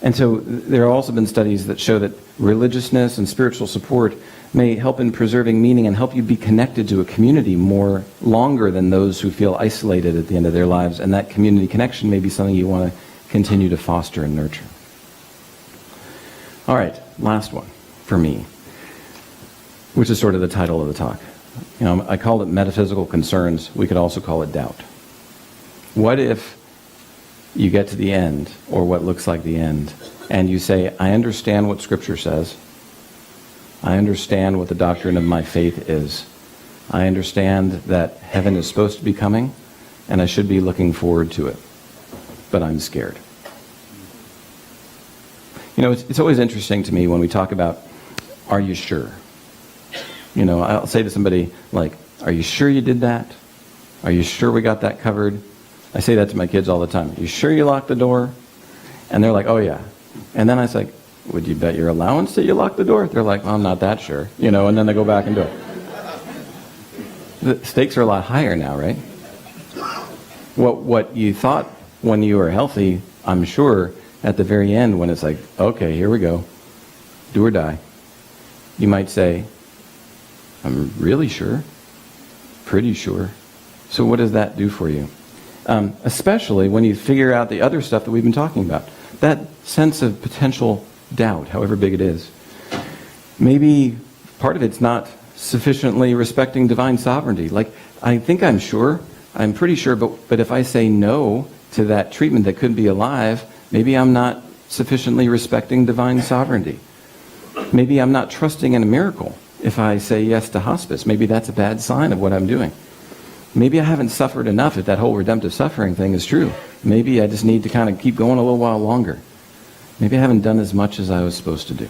And so there have also been studies that show that religiousness and spiritual support may help in preserving meaning and help you be connected to a community more longer than those who feel isolated at the end of their lives. And that community connection may be something you want to continue to foster and nurture. All right, last one for me, which is sort of the title of the talk. I called it metaphysical concerns. We could also call it doubt. What if you get to the end, or what looks like the end, and you say, I understand what Scripture says. I understand what the doctrine of my faith is. I understand that heaven is supposed to be coming, and I should be looking forward to it. But I'm scared. It's always interesting to me when we talk about, are you sure? I'll say to somebody like, are you sure you did that? Are you sure we got that covered? I say that to my kids all the time. Are you sure you locked the door? And they're like, oh yeah. And then I was like, would you bet your allowance that you locked the door? They're like, well, I'm not that sure, you know, and then they go back and do it. The stakes are a lot higher now, right? What you thought when you were healthy, I'm sure, at the very end, when it's like, okay, here we go, do or die, you might say, I'm really sure, pretty sure. So what does that do for you? Especially when you figure out the other stuff that we've been talking about. That sense of potential doubt, however big it is. Maybe part of it's not sufficiently respecting divine sovereignty. Like, I think I'm sure, I'm pretty sure, but if I say no to that treatment that could be alive, maybe I'm not sufficiently respecting divine sovereignty. Maybe I'm not trusting in a miracle if I say yes to hospice. Maybe that's a bad sign of what I'm doing. Maybe I haven't suffered enough if that whole redemptive suffering thing is true. Maybe I just need to kind of keep going a little while longer. Maybe I haven't done as much as I was supposed to do.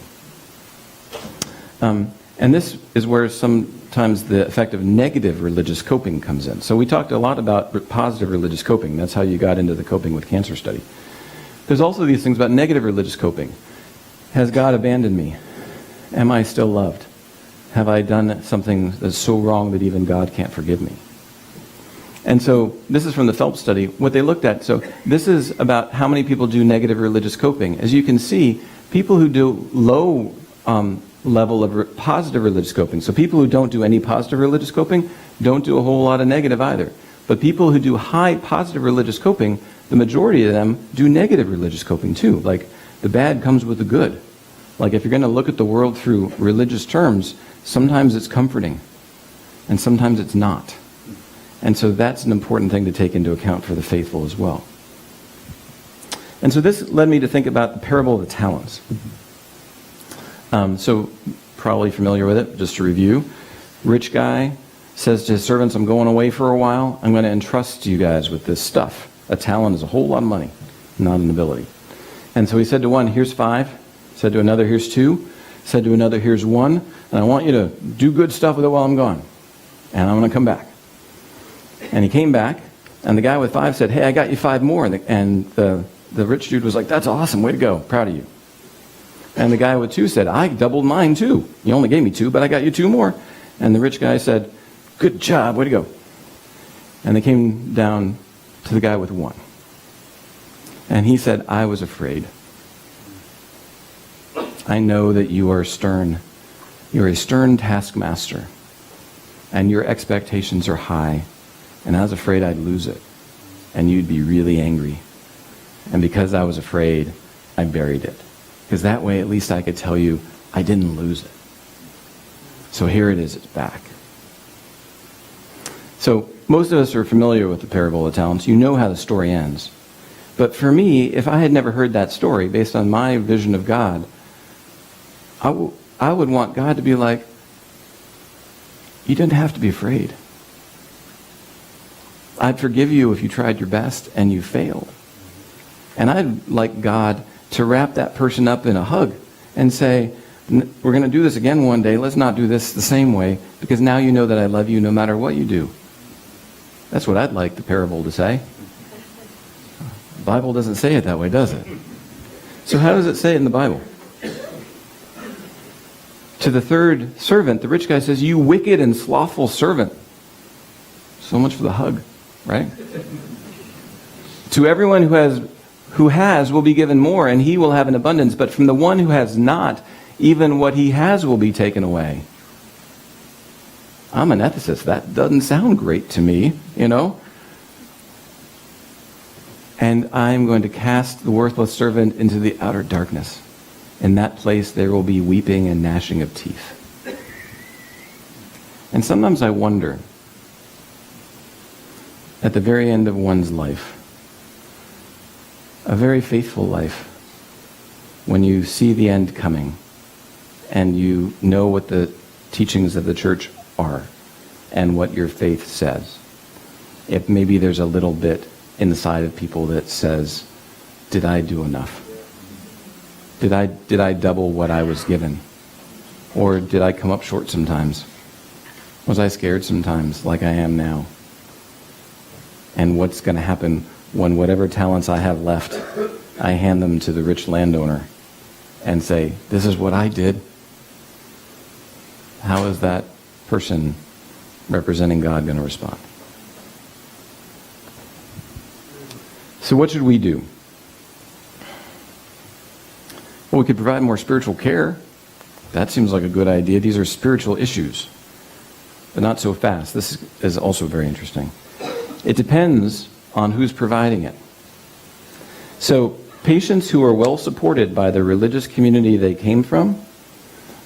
And this is where sometimes the effect of negative religious coping comes in. So we talked a lot about positive religious coping. That's how you got into the coping with cancer study. There's also these things about negative religious coping. Has God abandoned me? Am I still loved? Have I done something that's so wrong that even God can't forgive me? And so this is from the Phelps study. What they looked at, so this is about how many people do negative religious coping. As you can see, people who do low level of positive religious coping, so people who don't do any positive religious coping don't do a whole lot of negative either. But people who do high positive religious coping, the majority of them do negative religious coping too. Like, the bad comes with the good. Like, if you're going to look at the world through religious terms, sometimes it's comforting, and sometimes it's not. And so that's an important thing to take into account for the faithful as well. And so this led me to think about the parable of the talents. So probably familiar with it, just to review. Rich guy says to his servants, I'm going away for a while. I'm going to entrust you guys with this stuff. A talent is a whole lot of money, not an ability. And so he said to one, here's 5. Said to another, here's 2. Said to another, here's 1. And I want you to do good stuff with it while I'm gone. And I'm going to come back. And he came back, and the guy with 5 said, hey, I got you 5 more. And the rich dude was like, that's awesome, way to go, proud of you. And the guy with 2 said, I doubled mine too. You only gave me 2, but I got you 2 more. And the rich guy said, good job, way to go. And they came down to the guy with 1. And he said, I was afraid. I know that you are stern. You're a stern taskmaster. And your expectations are high. And I was afraid I'd lose it. And you'd be really angry. And because I was afraid, I buried it. Because that way, at least I could tell you, I didn't lose it. So here it is, it's back. So most of us are familiar with the parable of the talents. You know how the story ends. But for me, if I had never heard that story, based on my vision of God, I would want God to be like, you didn't have to be afraid. I'd forgive you if you tried your best and you failed. And I'd like God to wrap that person up in a hug and say, we're going to do this again one day. Let's not do this the same way, because now you know that I love you no matter what you do. That's what I'd like the parable to say. The Bible doesn't say it that way, does it? So how does it say it in the Bible? To the third servant, the rich guy says, you wicked and slothful servant. So much for the hug, right? To everyone who has will be given more, and he will have an abundance. But from the one who has not, even what he has will be taken away. I'm an ethicist. That doesn't sound great to me, you know? And I'm going to cast the worthless servant into the outer darkness. In that place there will be weeping and gnashing of teeth. And sometimes I wonder, at the very end of one's life, a very faithful life, when you see the end coming and you know what the teachings of the church are and what your faith says, if maybe there's a little bit inside of people that says, did I do enough? Did I double what I was given? Or did I come up short sometimes? Was I scared sometimes, like I am now? And what's going to happen when whatever talents I have left, I hand them to the rich landowner and say, this is what I did, how is that person representing God going to respond? So what should we do? Well, we could provide more spiritual care. That seems like a good idea. These are spiritual issues, but not so fast. This is also very interesting. It depends on who's providing it. So patients who are well supported by the religious community they came from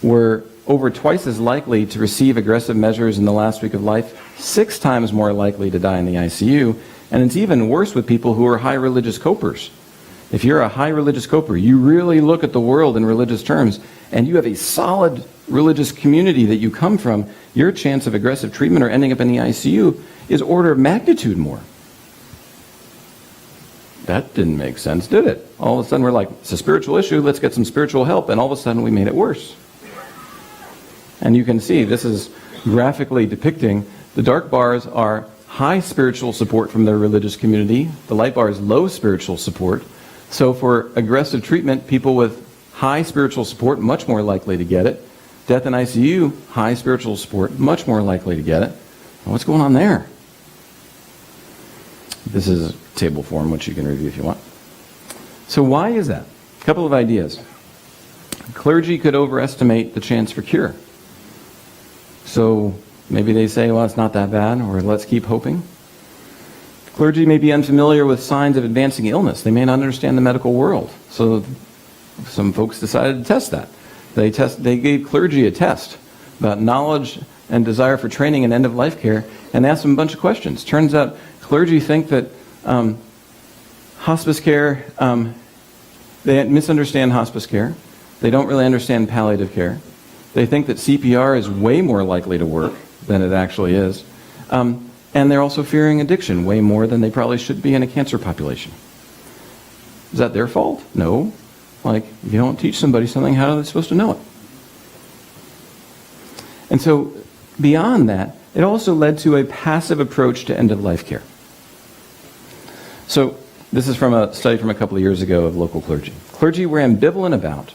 were over twice as likely to receive aggressive measures in the last week of life, 6 times more likely to die in the ICU, and it's even worse with people who are high religious copers. If you're a high religious coper, you really look at the world in religious terms, and you have a solid religious community that you come from, your chance of aggressive treatment or ending up in the ICU is order of magnitude more. That didn't make sense, did it? All of a sudden we're like, it's a spiritual issue, let's get some spiritual help, and all of a sudden we made it worse. And you can see, this is graphically depicting, the dark bars are high spiritual support from their religious community, the light bar is low spiritual support. So for aggressive treatment, people with high spiritual support, much more likely to get it. Death in ICU, high spiritual support, much more likely to get it. What's going on there? This is table form, which you can review if you want. So why is that? A couple of ideas. Clergy could overestimate the chance for cure. So maybe they say, well, it's not that bad, or let's keep hoping. Clergy may be unfamiliar with signs of advancing illness. They may not understand the medical world. So some folks decided to test that. They gave clergy a test about knowledge and desire for training in end-of-life care, and asked them a bunch of questions. Turns out clergy think that hospice care, they misunderstand hospice care. They don't really understand palliative care. They think that CPR is way more likely to work than it actually is. And they're also fearing addiction way more than they probably should be in a cancer population. Is that their fault? No. Like, if you don't teach somebody something, how are they supposed to know it? And so, beyond that, it also led to a passive approach to end-of-life care. So, this is from a study from a couple of years ago of local clergy. Clergy were ambivalent about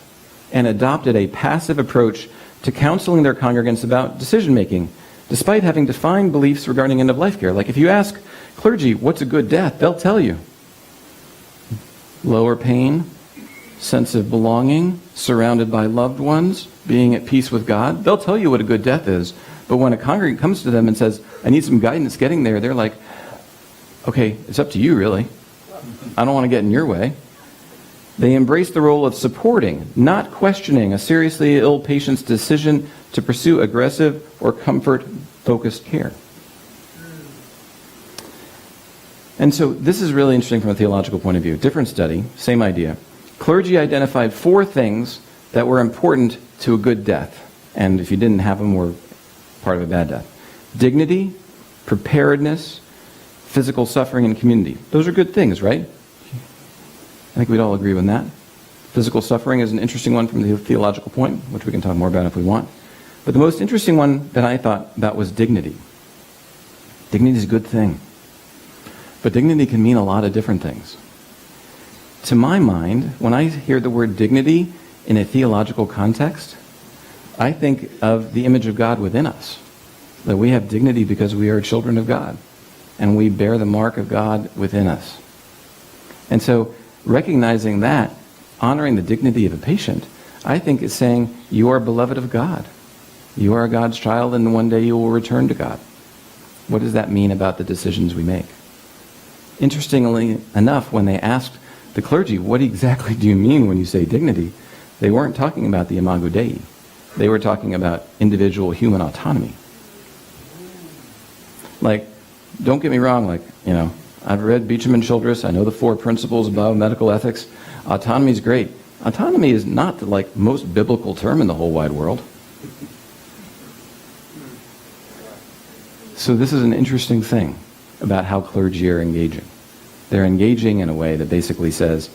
and adopted a passive approach to counseling their congregants about decision-making, despite having defined beliefs regarding end-of-life care. Like if you ask clergy, what's a good death? They'll tell you. Lower pain, sense of belonging, surrounded by loved ones, being at peace with God. They'll tell you what a good death is. But when a congregant comes to them and says, I need some guidance getting there, they're like, okay, it's up to you, really. I don't want to get in your way. They embrace the role of supporting, not questioning a seriously ill patient's decision to pursue aggressive or comfort-focused care. And so this is really interesting from a theological point of view. Different study, same idea. Clergy identified 4 things that were important to a good death. And if you didn't have them, were part of a bad death. Dignity, preparedness, physical suffering, and community. Those are good things, right? I think we'd all agree with that. Physical suffering is an interesting one from the theological point, which we can talk more about if we want. But the most interesting one that I thought about was dignity. Dignity is a good thing. But dignity can mean a lot of different things. To my mind, when I hear the word dignity in a theological context, I think of the image of God within us. That we have dignity because we are children of God. And we bear the mark of God within us. And so, recognizing that, honoring the dignity of a patient, I think is saying, you are beloved of God. You are God's child, and one day you will return to God. What does that mean about the decisions we make? Interestingly enough, when they asked the clergy, what exactly do you mean when you say dignity? They weren't talking about the imago Dei. They were talking about individual human autonomy. Like, don't get me wrong, I've read Beecham and Childress. I know the 4 principles of biomedical ethics. Autonomy is great. Autonomy is not the most biblical term in the whole wide world. So this is an interesting thing about how clergy are engaging. They're engaging in a way that basically says,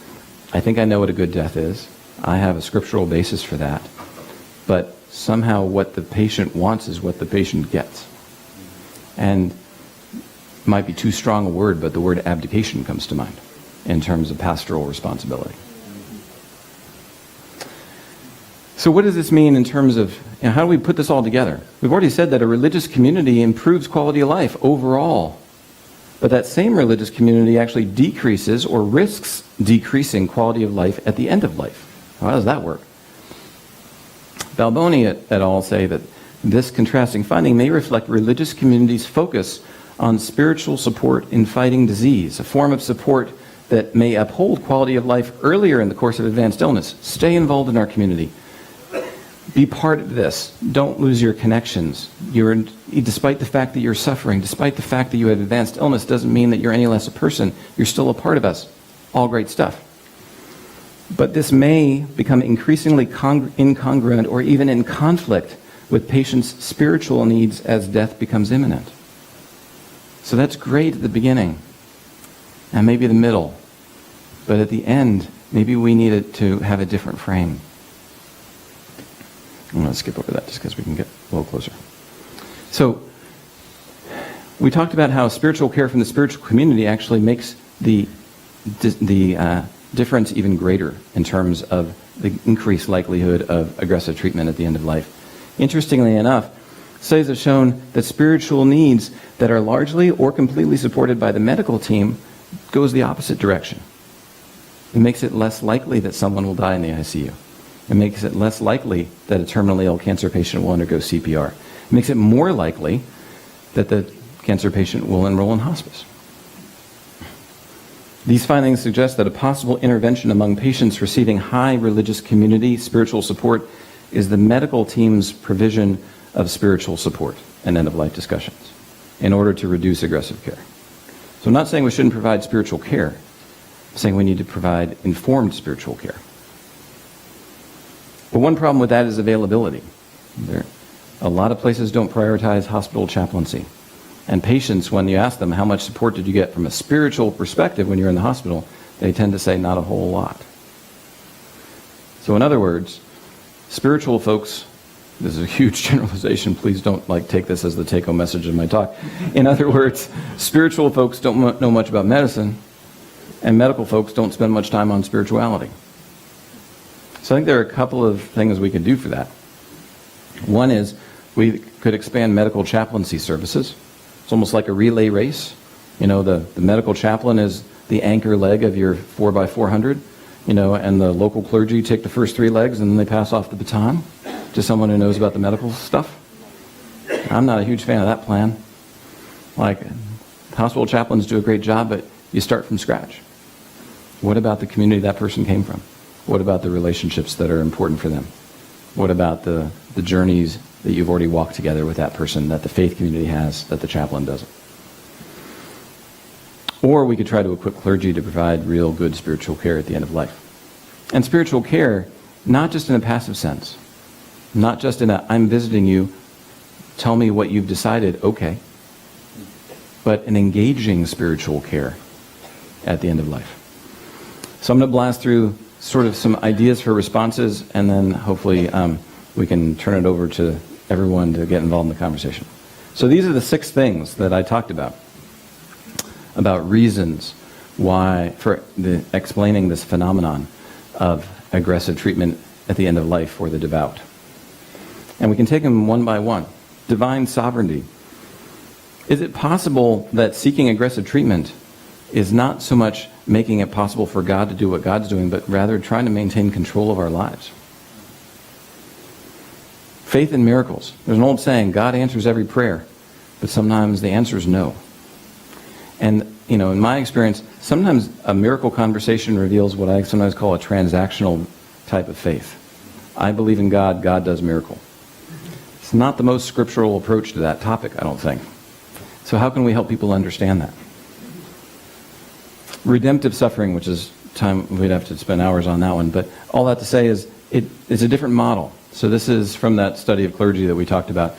I think I know what a good death is. I have a scriptural basis for that. But somehow what the patient wants is what the patient gets. And it might be too strong a word, but the word abdication comes to mind in terms of pastoral responsibility. So what does this mean in terms of, how do we put this all together? We've already said that a religious community improves quality of life overall. But that same religious community actually decreases or risks decreasing quality of life at the end of life. How does that work? Balboni et al. Say that this contrasting finding may reflect religious communities' focus on spiritual support in fighting disease, a form of support that may uphold quality of life earlier in the course of advanced illness. Stay involved in our community. Be part of this. Don't lose your connections. Despite the fact that you're suffering, despite the fact that you have advanced illness, doesn't mean that you're any less a person. You're still a part of us. All great stuff. But this may become increasingly incongruent or even in conflict with patients' spiritual needs as death becomes imminent. So that's great at the beginning, and maybe the middle. But at the end, maybe we need it to have a different frame. I'm going to skip over that just because we can get a little closer. So, we talked about how spiritual care from the spiritual community actually makes the difference even greater in terms of the increased likelihood of aggressive treatment at the end of life. Interestingly enough, studies have shown that spiritual needs that are largely or completely supported by the medical team goes the opposite direction. It makes it less likely that someone will die in the ICU. It makes it less likely that a terminally ill cancer patient will undergo CPR. It makes it more likely that the cancer patient will enroll in hospice. These findings suggest that a possible intervention among patients receiving high religious community spiritual support is the medical team's provision of spiritual support and end-of-life discussions in order to reduce aggressive care. So I'm not saying we shouldn't provide spiritual care. I'm saying we need to provide informed spiritual care. But one problem with that is availability. A lot of places don't prioritize hospital chaplaincy. And patients, when you ask them how much support did you get from a spiritual perspective when you're in the hospital, they tend to say not a whole lot. So in other words, spiritual folks, this is a huge generalization, please don't take this as the take-home message of my talk. In other words, spiritual folks don't know much about medicine, and medical folks don't spend much time on spirituality. So I think there are a couple of things we can do for that. One is we could expand medical chaplaincy services. It's almost like a relay race. The medical chaplain is the anchor leg of your 4x400, and the local clergy take the first 3 legs and then they pass off the baton to someone who knows about the medical stuff. I'm not a huge fan of that plan. Hospital chaplains do a great job, but you start from scratch. What about the community that person came from? What about the relationships that are important for them? What about the journeys that you've already walked together with that person that the faith community has that the chaplain doesn't? Or we could try to equip clergy to provide real good spiritual care at the end of life. And spiritual care, not just in a passive sense, not just in a, I'm visiting you, tell me what you've decided, okay, but an engaging spiritual care at the end of life. So I'm going to blast through sort of some ideas for responses, and then hopefully we can turn it over to everyone to get involved in the conversation. So these are the 6 things that I talked about reasons why, for explaining this phenomenon of aggressive treatment at the end of life for the devout. And we can take them one by one. Divine sovereignty. Is it possible that seeking aggressive treatment is not so much making it possible for God to do what God's doing, but rather trying to maintain control of our lives? Faith in miracles. There's an old saying, God answers every prayer, but sometimes the answer is no. And, in my experience, sometimes a miracle conversation reveals what I sometimes call a transactional type of faith. I believe in God, God does miracle. It's not the most scriptural approach to that topic, I don't think. So how can we help people understand that? Redemptive suffering, which is time, we'd have to spend hours on that one, but all that to say is it's a different model. So this is from that study of clergy that we talked about.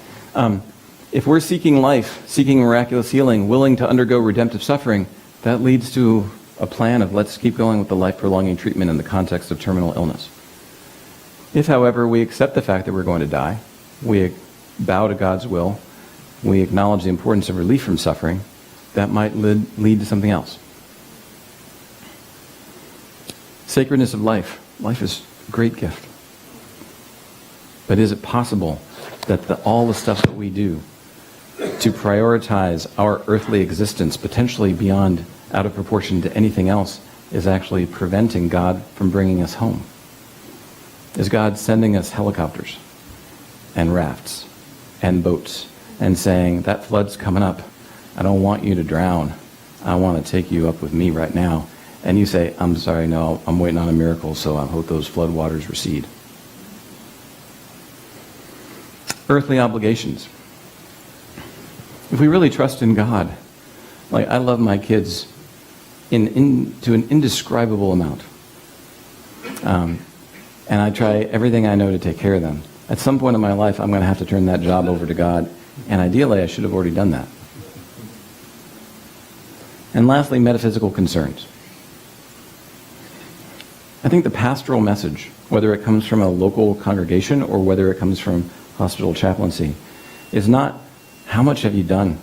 If we're seeking life, seeking miraculous healing, willing to undergo redemptive suffering, that leads to a plan of let's keep going with the life-prolonging treatment in the context of terminal illness. If, however, we accept the fact that we're going to die, we bow to God's will, we acknowledge the importance of relief from suffering, that might lead to something else. Sacredness of life. Life is a great gift. But is it possible that all the stuff that we do to prioritize our earthly existence, potentially beyond, out of proportion to anything else, is actually preventing God from bringing us home? Is God sending us helicopters and rafts and boats and saying, that flood's coming up, I don't want you to drown, I want to take you up with me right now? And you say, I'm sorry, no, I'm waiting on a miracle, so I hope those flood waters recede. Earthly obligations. If we really trust in God, like I love my kids to an indescribable amount. And I try everything I know to take care of them. At some point in my life, I'm going to have to turn that job over to God, and ideally I should have already done that. And lastly, metaphysical concerns. I think the pastoral message, whether it comes from a local congregation or whether it comes from hospital chaplaincy, is not how much have you done?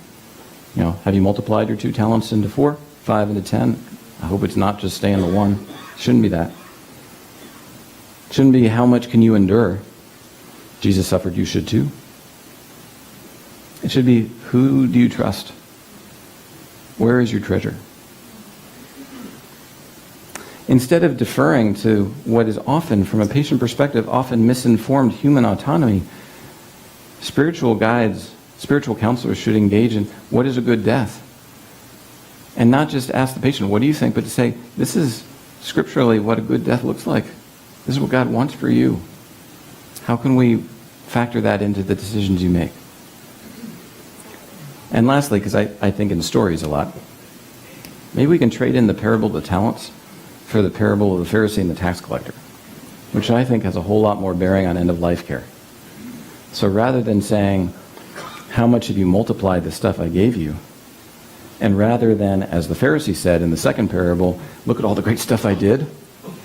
You know, have you multiplied your 2 talents into 4, 5 into 10? I hope it's not just stay in the 1. Shouldn't be that. Shouldn't be how much can you endure? Jesus suffered, you should too. It should be, who do you trust? Where is your treasure? Instead of deferring to what is often, from a patient perspective, often misinformed human autonomy, spiritual guides, spiritual counselors should engage in what is a good death. And not just ask the patient, what do you think, but to say, this is scripturally what a good death looks like. This is what God wants for you. How can we factor that into the decisions you make? And lastly, because I think in stories a lot, maybe we can trade in the parable of the talents for the parable of the Pharisee and the tax collector, which I think has a whole lot more bearing on end-of-life care. So rather than saying, how much have you multiplied the stuff I gave you? And rather than, as the Pharisee said in the second parable, look at all the great stuff I did.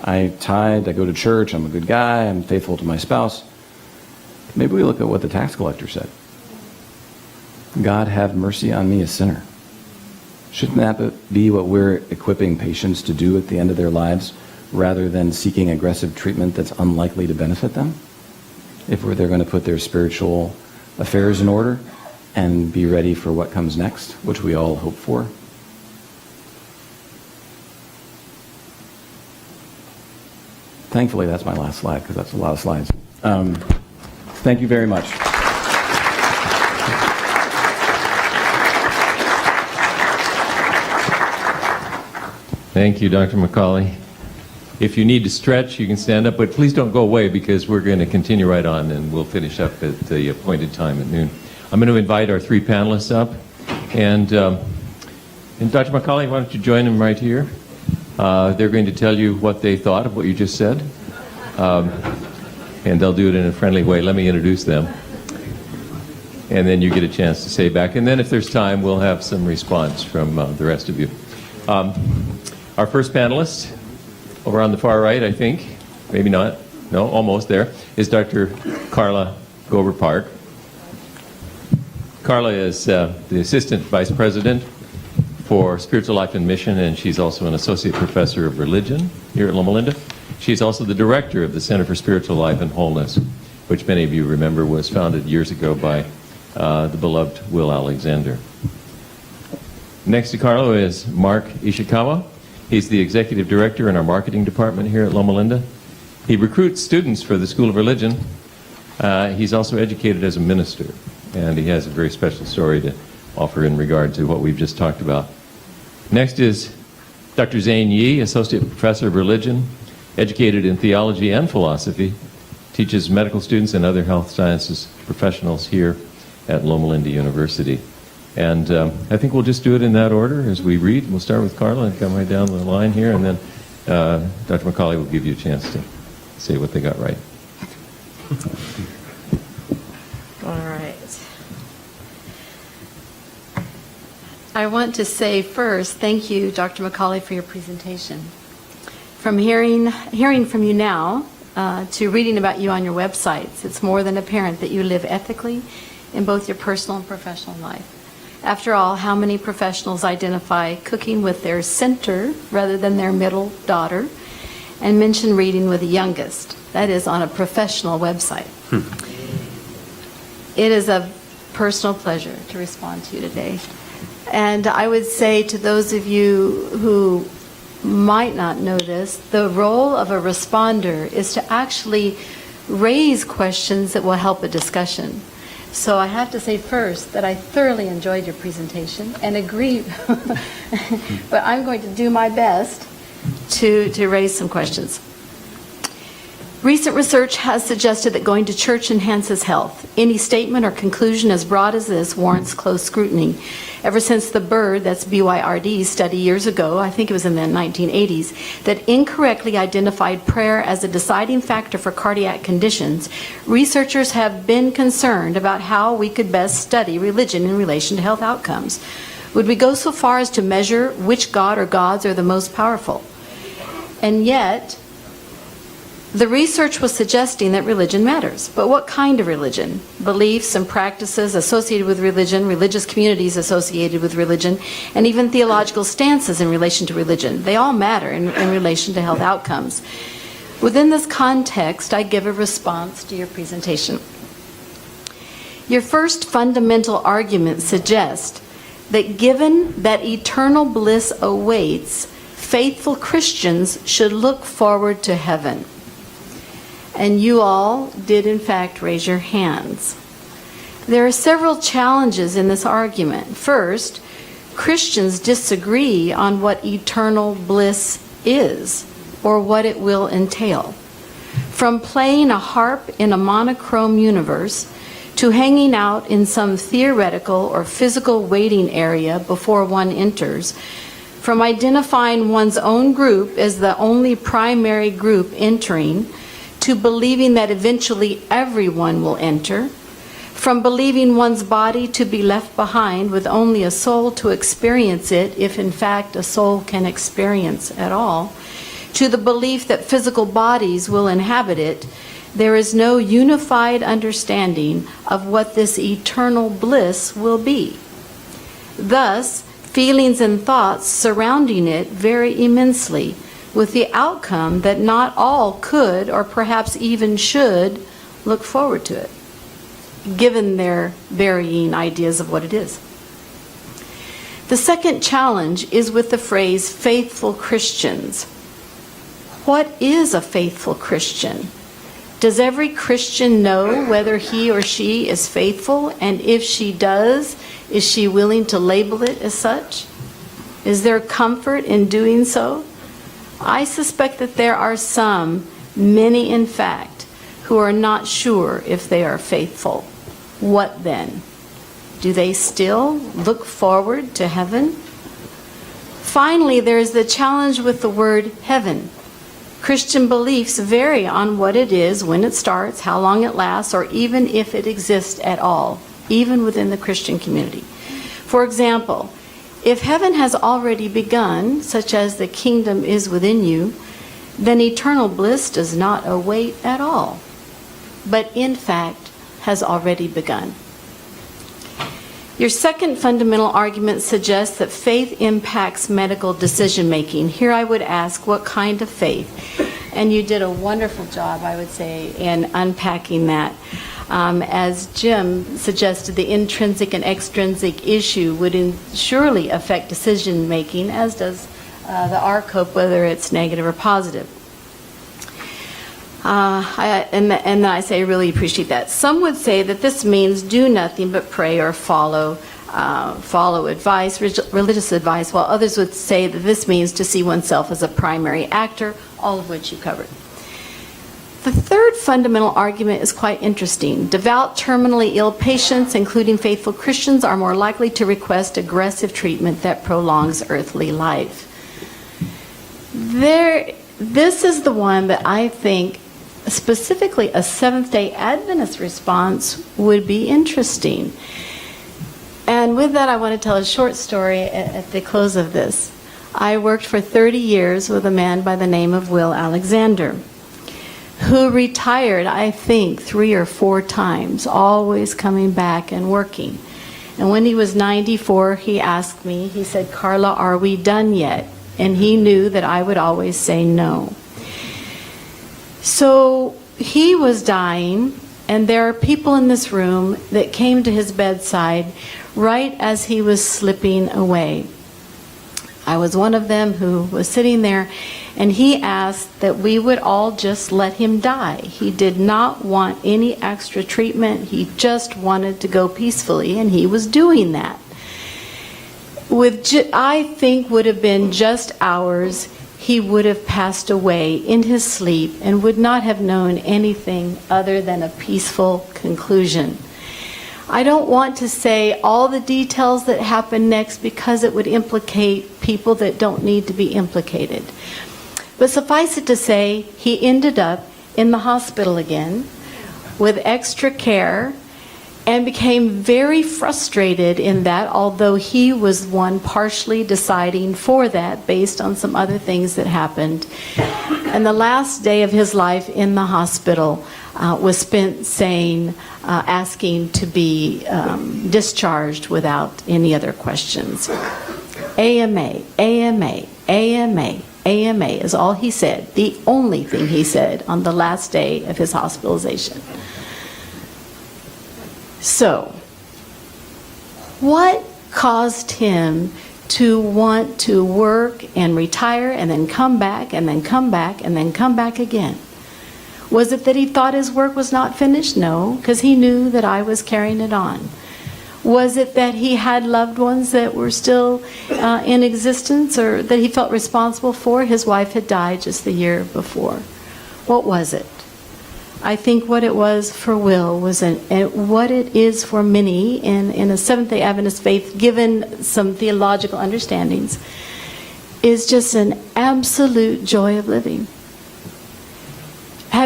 I tithe, I go to church, I'm a good guy, I'm faithful to my spouse. Maybe we look at what the tax collector said. God have mercy on me, a sinner. Shouldn't that be what we're equipping patients to do at the end of their lives, rather than seeking aggressive treatment that's unlikely to benefit them? If they're going to put their spiritual affairs in order and be ready for what comes next, which we all hope for. Thankfully, that's my last slide, because that's a lot of slides. Thank you very much. Thank you, Dr. Macauley. If you need to stretch, you can stand up, but please don't go away, because we're going to continue right on and we'll finish up at the appointed time at noon. I'm going to invite our 3 panelists up. And Dr. Macauley, why don't you join them right here? They're going to tell you what they thought of what you just said. And they'll do it in a friendly way. Let me introduce them. And then you get a chance to say back. And then if there's time, we'll have some response from the rest of you. Our first panelist, over on the far right, I think, maybe not, no, almost there, is Dr. Carla Gober-Park. Carla is the Assistant Vice President for Spiritual Life and Mission, and she's also an Associate Professor of Religion here at Loma Linda. She's also the Director of the Center for Spiritual Life and Wholeness, which many of you remember was founded years ago by the beloved Will Alexander. Next to Carlo is Mark Ishikawa. He's the Executive Director in our Marketing Department here at Loma Linda. He recruits students for the School of Religion. He's also educated as a minister, and he has a very special story to offer in regard to what we've just talked about. Next is Dr. Zane Yee, Associate Professor of Religion, educated in theology and philosophy, teaches medical students and other health sciences professionals here at Loma Linda University. And I think we'll just do it in that order as we read. We'll start with Carla and come right down the line here, and then Dr. Macauley will give you a chance to say what they got right. All right. I want to say first, thank you, Dr. Macauley, for your presentation. From hearing from you now to reading about you on your websites, it's more than apparent that you live ethically in both your personal and professional life. After all, how many professionals identify cooking with their center rather than their middle daughter, and mention reading with the youngest? That is on a professional website. It is a personal pleasure to respond to you today. And I would say to those of you who might not know this, the role of a responder is to actually raise questions that will help a discussion. So I have to say first that I thoroughly enjoyed your presentation and agree, but I'm going to do my best to raise some questions. Recent research has suggested that going to church enhances health. Any statement or conclusion as broad as this warrants close scrutiny. Ever since the Byrd, that's B-Y-R-D, study years ago, I think it was in the 1980s, that incorrectly identified prayer as a deciding factor for cardiac conditions, researchers have been concerned about how we could best study religion in relation to health outcomes. Would we go so far as to measure which god or gods are the most powerful? And yet, the research was suggesting that religion matters. But what kind of religion? Beliefs and practices associated with religion, religious communities associated with religion, and even theological stances in relation to religion. They all matter in relation to health outcomes. Within this context, I give a response to your presentation. Your first fundamental argument suggests that given that eternal bliss awaits, faithful Christians should look forward to heaven. And you all did in fact raise your hands. There are several challenges in this argument. First, Christians disagree on what eternal bliss is or what it will entail. From playing a harp in a monochrome universe to hanging out in some theoretical or physical waiting area before one enters, from identifying one's own group as the only primary group entering, to believing that eventually everyone will enter, from believing one's body to be left behind with only a soul to experience it, if in fact a soul can experience at all, to the belief that physical bodies will inhabit it, there is no unified understanding of what this eternal bliss will be. Thus, feelings and thoughts surrounding it vary immensely, with the outcome that not all could or perhaps even should look forward to it, given their varying ideas of what it is. The second challenge is with the phrase faithful Christians. What is a faithful Christian? Does every Christian know whether he or she is faithful? And if she does, is she willing to label it as such? Is there comfort in doing so? I suspect that there are some, many in fact, who are not sure if they are faithful. What then? Do they still look forward to heaven? Finally, there is the challenge with the word heaven. Christian beliefs vary on what it is, when it starts, how long it lasts, or even if it exists at all, even within the Christian community. For example, if heaven has already begun, such as the kingdom is within you, then eternal bliss does not await at all, but in fact has already begun. Your second fundamental argument suggests that faith impacts medical decision-making. Here I would ask, what kind of faith? And you did a wonderful job, I would say, in unpacking that. As Jim suggested, the intrinsic and extrinsic issue would surely affect decision-making, as does the RCOPE, whether it's negative or positive. And I say I really appreciate that. Some would say that this means do nothing but pray or follow advice, religious advice, while others would say that this means to see oneself as a primary actor, all of which you covered. The third fundamental argument is quite interesting. Devout, terminally ill patients, including faithful Christians, are more likely to request aggressive treatment that prolongs earthly life. This is the one that I think specifically a Seventh-day Adventist response would be interesting. And with that, I want to tell a short story at the close of this. I worked for 30 years with a man by the name of Will Alexander, who retired, I think, 3 or 4 times, always coming back and working. And when he was 94, he asked me, he said, "Carla, are we done yet?" And he knew that I would always say no. So he was dying, And there are people in this room that came to his bedside right as he was slipping away. I was one of them who was sitting there, and he asked that we would all just let him die. He did not want any extra treatment. He just wanted to go peacefully, and he was doing that. I think would have been just hours, he would have passed away in his sleep and would not have known anything other than a peaceful conclusion. I don't want to say all the details that happened next because it would implicate people that don't need to be implicated. But suffice it to say, he ended up in the hospital again with extra care and became very frustrated in that, although he was one partially deciding for that based on some other things that happened. And the last day of his life in the hospital was spent asking to be discharged without any other questions. AMA, AMA, AMA, AMA is all he said, the only thing he said on the last day of his hospitalization. So, what caused him to want to work and retire and then come back and then come back and then come back again? Was it that he thought his work was not finished? No, because he knew that I was carrying it on. Was it that he had loved ones that were still in existence or that he felt responsible for? His wife had died just the year before. What was it? I think what it was for Will was what it is for many in a Seventh-day Adventist faith, given some theological understandings, is just an absolute joy of living.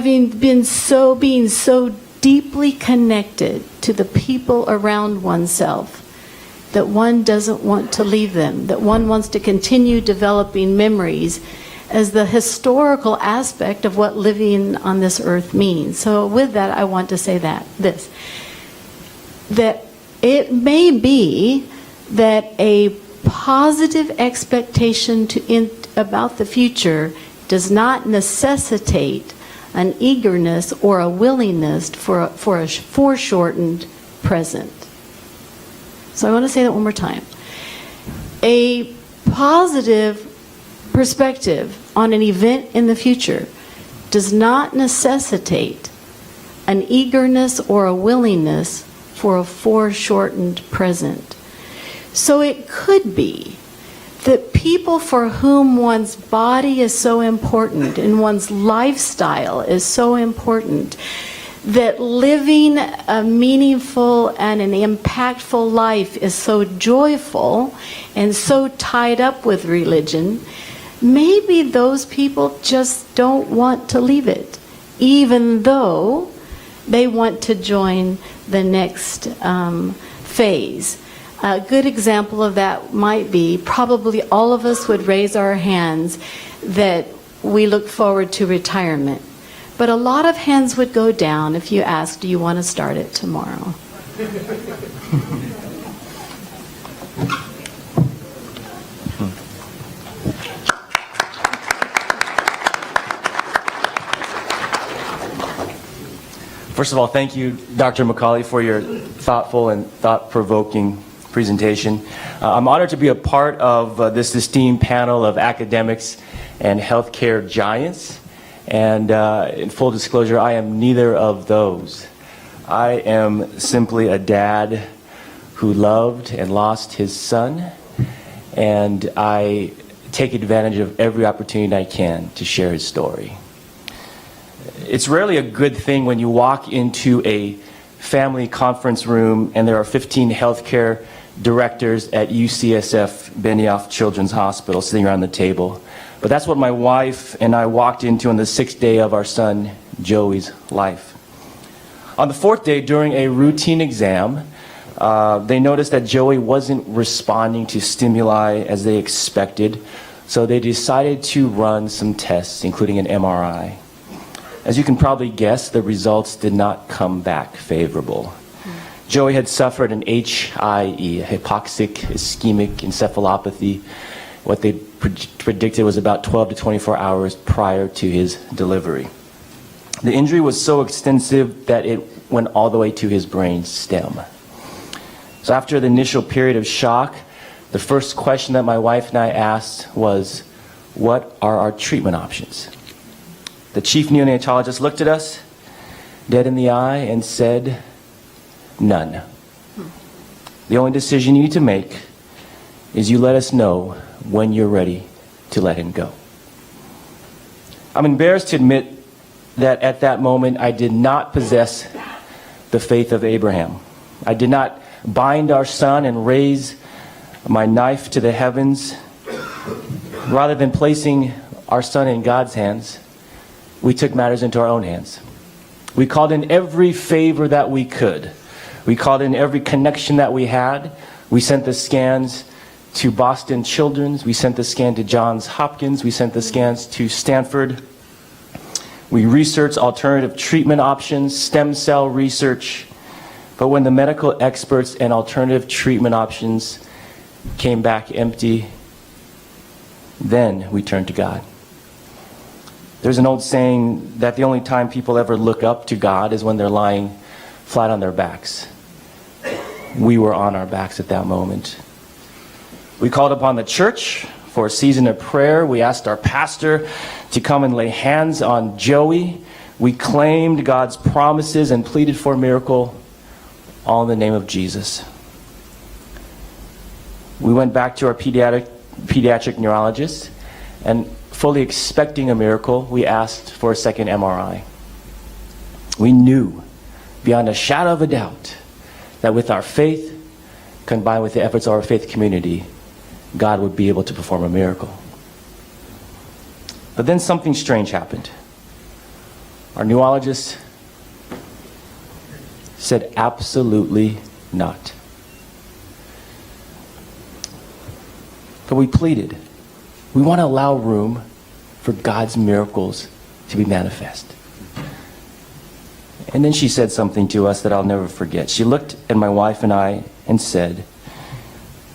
Being so deeply connected to the people around oneself that one doesn't want to leave them, that one wants to continue developing memories as the historical aspect of what living on this earth means. So with that, I want to say that it may be that a positive expectation about the future does not necessitate an eagerness or a willingness for a foreshortened present. So I want to say that one more time. A positive perspective on an event in the future does not necessitate an eagerness or a willingness for a foreshortened present. So it could be that people for whom one's body is so important and one's lifestyle is so important, that living a meaningful and an impactful life is so joyful and so tied up with religion, maybe those people just don't want to leave it, even though they want to join the next phase. A good example of that might be, probably all of us would raise our hands that we look forward to retirement. But a lot of hands would go down if you asked, do you want to start it tomorrow? First of all, thank you, Dr. Macauley, for your thoughtful and thought-provoking presentation. I'm honored to be a part of this esteemed panel of academics and healthcare giants. And in full disclosure, I am neither of those. I am simply a dad who loved and lost his son, and I take advantage of every opportunity I can to share his story. It's rarely a good thing when you walk into a family conference room and there are 15 healthcare directors at UCSF Benioff Children's Hospital sitting around the table. But that's what my wife and I walked into on the 6th day of our son Joey's life. On the 4th day, during a routine exam, they noticed that Joey wasn't responding to stimuli as they expected, so they decided to run some tests, including an MRI. As you can probably guess, the results did not come back favorable. Joey had suffered an HIE, hypoxic ischemic encephalopathy. What they predicted was about 12 to 24 hours prior to his delivery. The injury was so extensive that it went all the way to his brain stem. So after the initial period of shock, the first question that my wife and I asked was, what are our treatment options? The chief neonatologist looked at us, dead in the eye, and said, none. The only decision you need to make is you let us know when you're ready to let him go. I'm embarrassed to admit that at that moment I did not possess the faith of Abraham. I did not bind our son and raise my knife to the heavens. Rather than placing our son in God's hands, we took matters into our own hands. We called in every favor that we could. We called in every connection that we had. We sent the scans to Boston Children's. We sent the scan to Johns Hopkins. We sent the scans to Stanford. We researched alternative treatment options, stem cell research. But when the medical experts and alternative treatment options came back empty, then we turned to God. There's an old saying that the only time people ever look up to God is when they're lying flat on their backs. We were on our backs at that moment. We called upon the church for a season of prayer. We asked our pastor to come and lay hands on Joey. We claimed God's promises and pleaded for a miracle, all in the name of Jesus. We went back to our pediatric neurologist, and fully expecting a miracle, we asked for a second MRI. We knew, beyond a shadow of a doubt, that with our faith, combined with the efforts of our faith community, God would be able to perform a miracle. But then something strange happened. Our neurologist said absolutely not. But we pleaded. We want to allow room for God's miracles to be manifest. And then she said something to us that I'll never forget. She looked at my wife and I and said,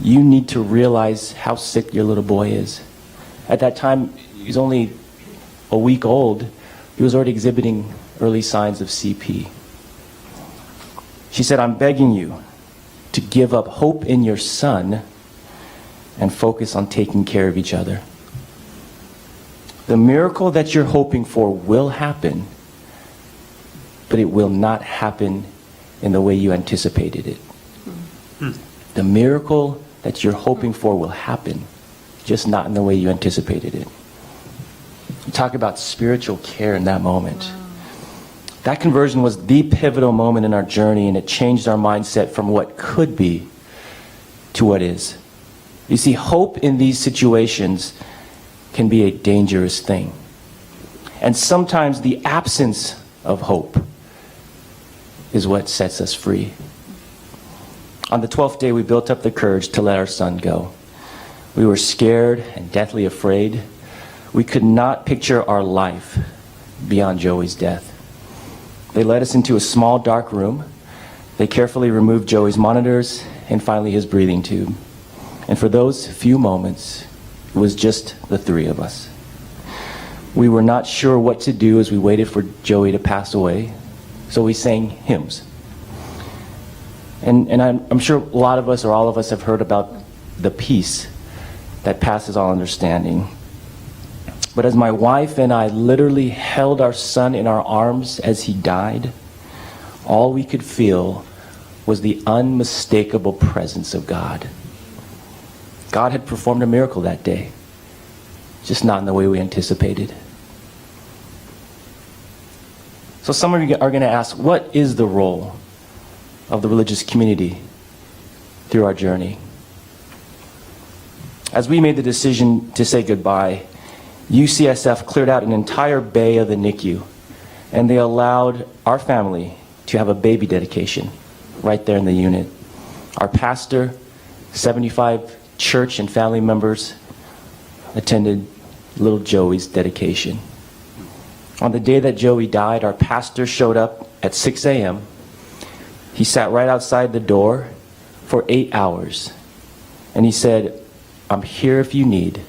"You need to realize how sick your little boy is." At that time, he was only a week old. He was already exhibiting early signs of CP. She said, "I'm begging you to give up hope in your son and focus on taking care of each other. The miracle that you're hoping for will happen, but it will not happen in the way you anticipated it. The miracle that you're hoping for will happen, just not in the way you anticipated it." You talk about spiritual care in that moment. That conversion was the pivotal moment in our journey, and it changed our mindset from what could be to what is. You see, hope in these situations can be a dangerous thing. And sometimes the absence of hope is what sets us free. On the 12th day, we built up the courage to let our son go. We were scared and deathly afraid. We could not picture our life beyond Joey's death. They led us into a small, dark room. They carefully removed Joey's monitors and finally his breathing tube. And for those few moments, it was just the three of us. We were not sure what to do as we waited for Joey to pass away, so we sang hymns. And I'm sure a lot of us or all of us have heard about the peace that passes all understanding. But as my wife and I literally held our son in our arms as he died, all we could feel was the unmistakable presence of God. God had performed a miracle that day, just not in the way we anticipated. So some of you are going to ask, what is the role of the religious community through our journey? As we made the decision to say goodbye, UCSF cleared out an entire bay of the NICU, and they allowed our family to have a baby dedication right there in the unit. Our pastor, 75 church and family members attended little Joey's dedication. On the day that Joey died, our pastor showed up at 6 a.m. He sat right outside the door for 8 hours, and he said, "I'm here if you need,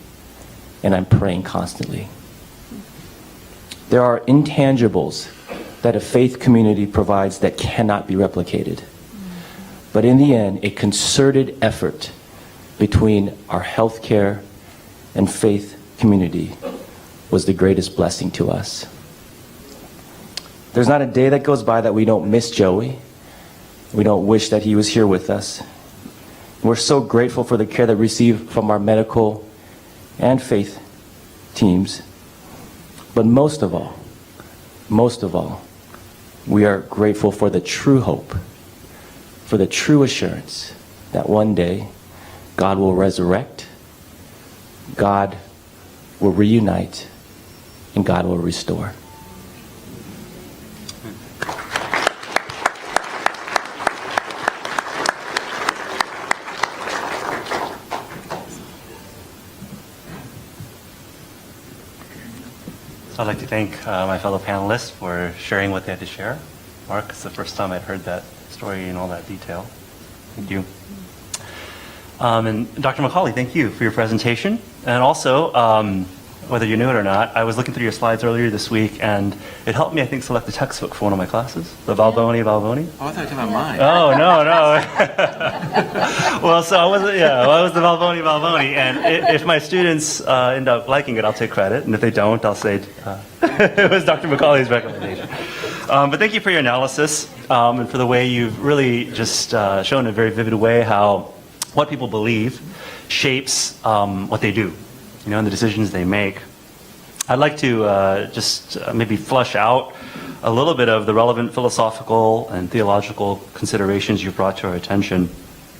and I'm praying constantly." There are intangibles that a faith community provides that cannot be replicated. But in the end, a concerted effort between our healthcare and faith community was the greatest blessing to us. There's not a day that goes by that we don't miss Joey. We don't wish that he was here with us. We're so grateful for the care that we receive from our medical and faith teams. But most of all, we are grateful for the true hope, for the true assurance that one day God will resurrect, God will reunite, and God will restore. I'd like to thank my fellow panelists for sharing what they had to share. Mark, it's the first time I'd heard that story in all that detail. Thank you. And Dr. Macauley, thank you for your presentation. And also, whether you knew it or not, I was looking through your slides earlier this week, and it helped me, I think, select the textbook for one of my classes, the Balboni. Oh, I thought you were talking about mine. Oh, no. Well, so I was the Balboni. And if my students end up liking it, I'll take credit. And if they don't, I'll say it was Dr. Macaulay's recommendation. But thank you for your analysis and for the way you've really just shown in a very vivid way how what people believe shapes what they do, and the decisions they make. I'd like to just maybe flesh out a little bit of the relevant philosophical and theological considerations you've brought to our attention.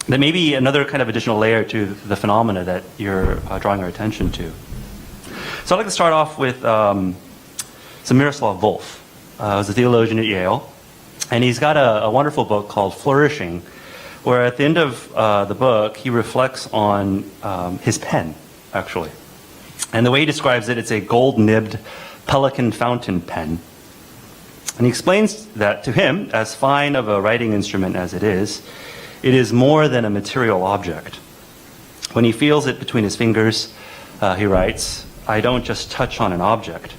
That may be another kind of additional layer to the phenomena that you're drawing our attention to. So I'd like to start off with some Miroslav Volf. He's a theologian at Yale, and he's got a wonderful book called Flourishing, where at the end of the book, he reflects on his pen, actually. And the way he describes it, it's a gold-nibbed pelican fountain pen. And he explains that to him, as fine of a writing instrument as it is more than a material object. When he feels it between his fingers, he writes, "I don't just touch on an object.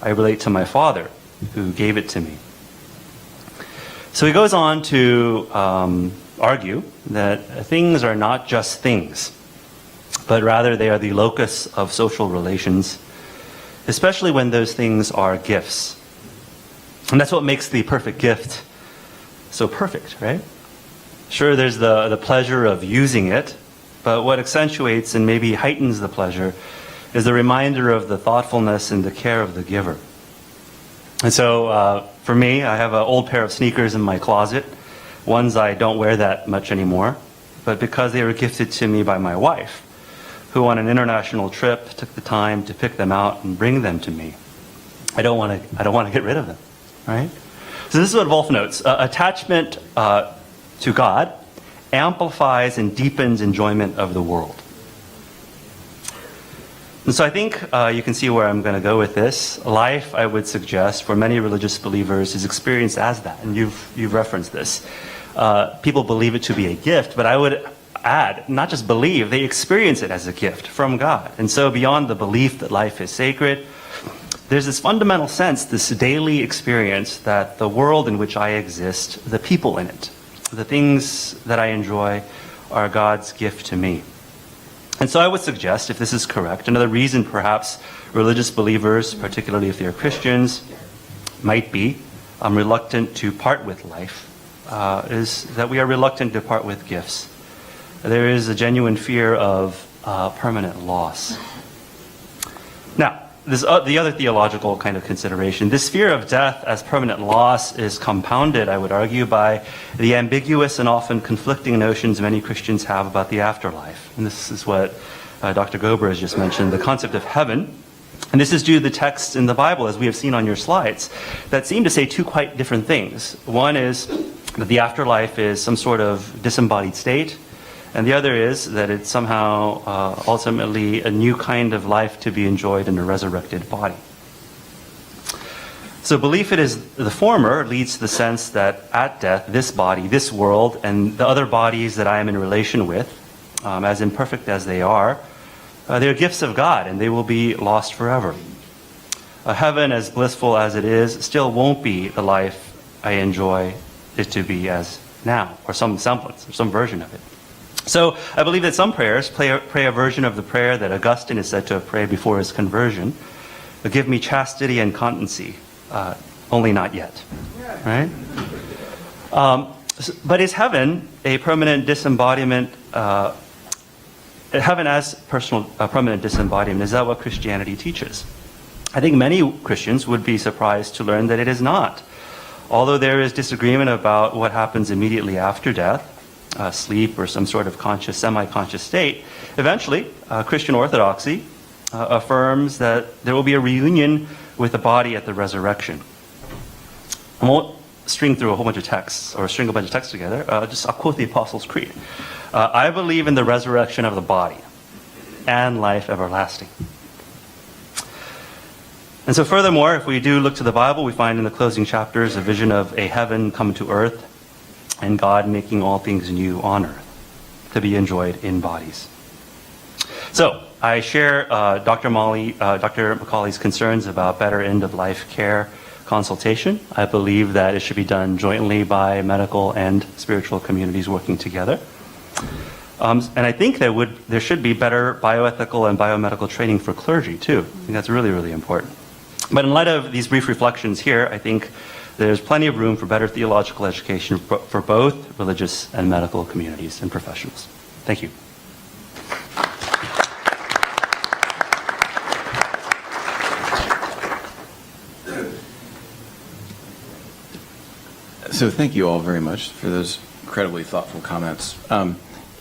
I relate to my Father, who gave it to me." So he goes on to argue that things are not just things, but rather they are the locus of social relations, especially when those things are gifts. And that's what makes the perfect gift so perfect, right? Sure, there's the pleasure of using it, but what accentuates and maybe heightens the pleasure is the reminder of the thoughtfulness and the care of the giver. And so for me, I have an old pair of sneakers in my closet, ones I don't wear that much anymore, but because they were gifted to me by my wife, who on an international trip took the time to pick them out and bring them to me. I don't want to get rid of them, right? So this is what Volf notes. Attachment to God amplifies and deepens enjoyment of the world. And so I think you can see where I'm going to go with this. Life, I would suggest, for many religious believers is experienced as that, and you've referenced this. People believe it to be a gift, but I would add, not just believe, they experience it as a gift from God. And so beyond the belief that life is sacred, there's this fundamental sense, this daily experience that the world in which I exist, the people in it, the things that I enjoy are God's gift to me. And so I would suggest, if this is correct, another reason perhaps religious believers, particularly if they're Christians, might be reluctant to part with life, is that we are reluctant to part with gifts. There is a genuine fear of permanent loss. Now, the other theological kind of consideration, this fear of death as permanent loss is compounded, I would argue, by the ambiguous and often conflicting notions many Christians have about the afterlife. And this is what Dr. Gober has just mentioned, the concept of heaven. And this is due to the texts in the Bible, as we have seen on your slides, that seem to say two quite different things. One is that the afterlife is some sort of disembodied state, and the other is that it's somehow ultimately a new kind of life to be enjoyed in a resurrected body. So belief it is the former leads to the sense that at death, this body, this world, and the other bodies that I am in relation with, as imperfect as they are gifts of God, and they will be lost forever. heaven, as blissful as it is, still won't be the life I enjoy it to be as now, or some semblance, or some version of it. So I believe that some prayers pray a version of the prayer that Augustine is said to have prayed before his conversion. Give me chastity and continency, only not yet. Right? But is heaven a permanent disembodiment? Heaven as permanent disembodiment, is that what Christianity teaches? I think many Christians would be surprised to learn that it is not. Although there is disagreement about what happens immediately after death, sleep or some sort of conscious, semi-conscious state, eventually Christian orthodoxy affirms that there will be a reunion with the body at the resurrection. I won't string through a whole bunch of texts or string a bunch of texts together. I'll quote the Apostles' Creed. I believe in the resurrection of the body and life everlasting. And so furthermore, if we do look to the Bible, we find in the closing chapters a vision of a heaven come to earth and God making all things new on earth to be enjoyed in bodies. So I share Dr. Macaulay's concerns about better end-of-life care consultation. I believe that it should be done jointly by medical and spiritual communities working together. And I think there should be better bioethical and biomedical training for clergy too. I think that's really, really important. But in light of these brief reflections here, I think there's plenty of room for better theological education for both religious and medical communities and professionals. Thank you. So thank you all very much for those incredibly thoughtful comments.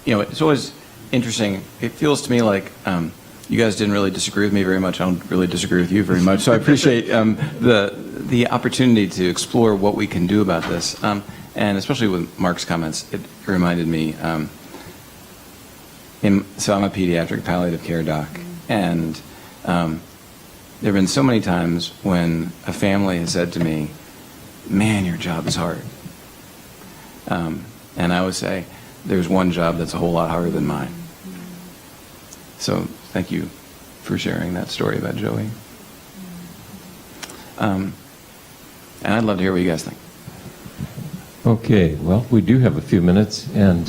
It's always interesting. It feels to me like you guys didn't really disagree with me very much. I don't really disagree with you very much. So I appreciate the opportunity to explore what we can do about this. And especially with Mark's comments, it reminded me, so I'm a pediatric palliative care doc, and there have been so many times when a family has said to me, man, your job is hard. And I would say, there's one job that's a whole lot harder than mine. So thank you for sharing that story about Joey. And I'd love to hear what you guys think. Okay, well, we do have a few minutes, and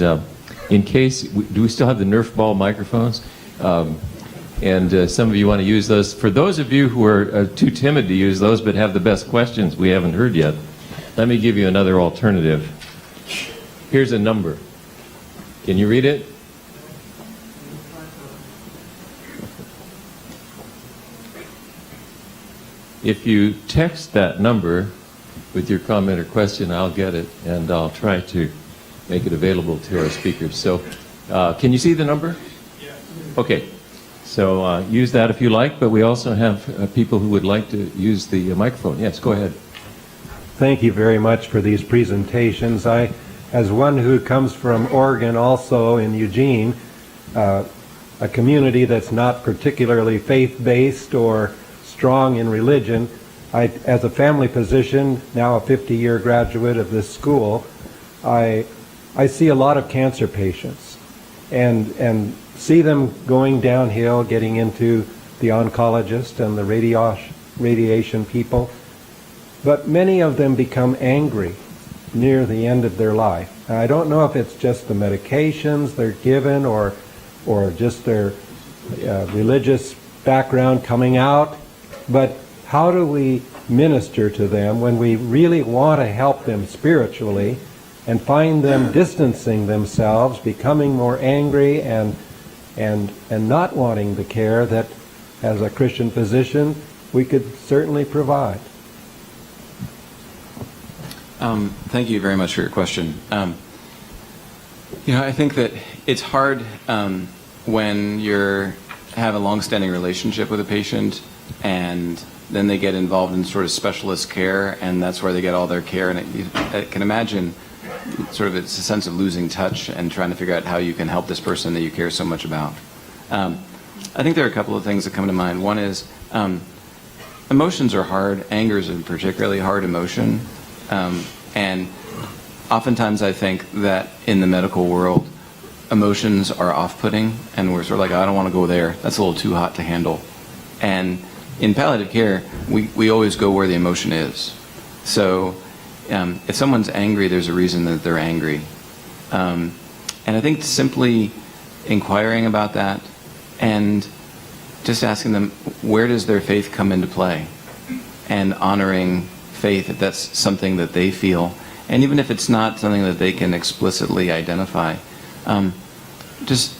in case, do we still have the Nerf ball microphones? And some of you want to use those. For those of you who are too timid to use those but have the best questions we haven't heard yet, let me give you another alternative. Here's a number. Can you read it? If you text that number with your comment or question, I'll get it, and I'll try to make it available to our speakers. So, can you see the number? Yes. Okay. So use that if you like, but we also have people who would like to use the microphone. Yes, go ahead. Thank you very much for these presentations. As one who comes from Oregon, also in Eugene, a community that's not particularly faith-based or strong in religion, as a family physician, now a 50-year graduate of this school, I see a lot of cancer patients and see them going downhill, getting into the oncologist and the radiation people. But many of them become angry near the end of their life. And I don't know if it's just the medications they're given or just their religious background coming out, but how do we minister to them when we really want to help them spiritually and find them distancing themselves, becoming more angry and not wanting the care that, as a Christian physician, we could certainly provide? Thank you very much for your question. I think that it's hard when you have a long-standing relationship with a patient and then they get involved in sort of specialist care, and that's where they get all their care. And I can imagine sort of it's a sense of losing touch and trying to figure out how you can help this person that you care so much about. I think there are a couple of things that come to mind. One is emotions are hard. Anger is a particularly hard emotion. And oftentimes I think that in the medical world, emotions are off-putting, and we're sort of like, I don't want to go there. That's a little too hot to handle. And in palliative care, we always go where the emotion is. So if someone's angry, there's a reason that they're angry. And I think simply inquiring about that and just asking them, where does their faith come into play? And honoring faith, if that's something that they feel. And even if it's not something that they can explicitly identify, just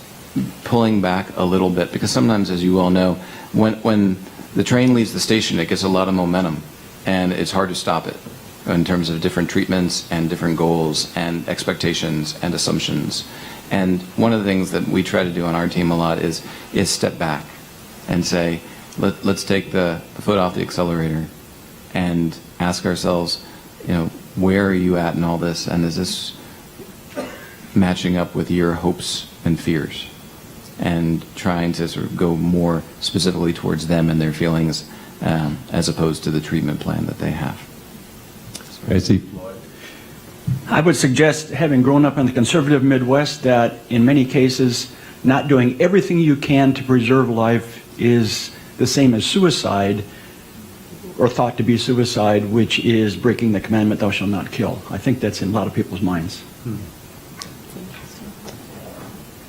pulling back a little bit. Because sometimes, as you all know, when the train leaves the station, it gets a lot of momentum. And it's hard to stop it in terms of different treatments and different goals and expectations and assumptions. And one of the things that we try to do on our team a lot is step back and say, let's take the foot off the accelerator and ask ourselves, where are you at in all this? And is this matching up with your hopes and fears? And trying to sort of go more specifically towards them and their feelings as opposed to the treatment plan that they have. I see. I would suggest, having grown up in the conservative Midwest, that in many cases, not doing everything you can to preserve life is the same as suicide, or thought to be suicide, which is breaking the commandment, thou shalt not kill. I think that's in a lot of people's minds.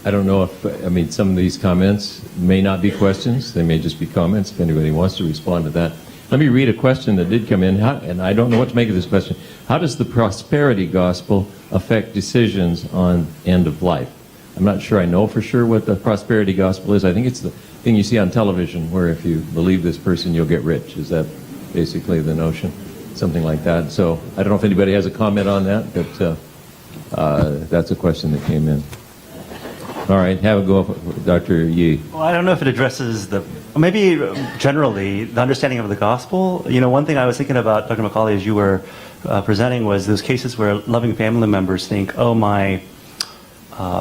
I don't know if, some of these comments may not be questions. They may just be comments, if anybody wants to respond to that. Let me read a question that did come in, and I don't know what to make of this question. How does the prosperity gospel affect decisions on end of life? I'm not sure I know for sure what the prosperity gospel is. I think it's the thing you see on television where if you believe this person, you'll get rich. Is that basically the notion? Something like that. So I don't know if anybody has a comment on that, but that's a question that came in. All right, have a go, Dr. Yee. Well, I don't know if it addresses maybe generally the understanding of the gospel. One thing I was thinking about, Dr. Macauley, as you were presenting, was those cases where loving family members think, oh, my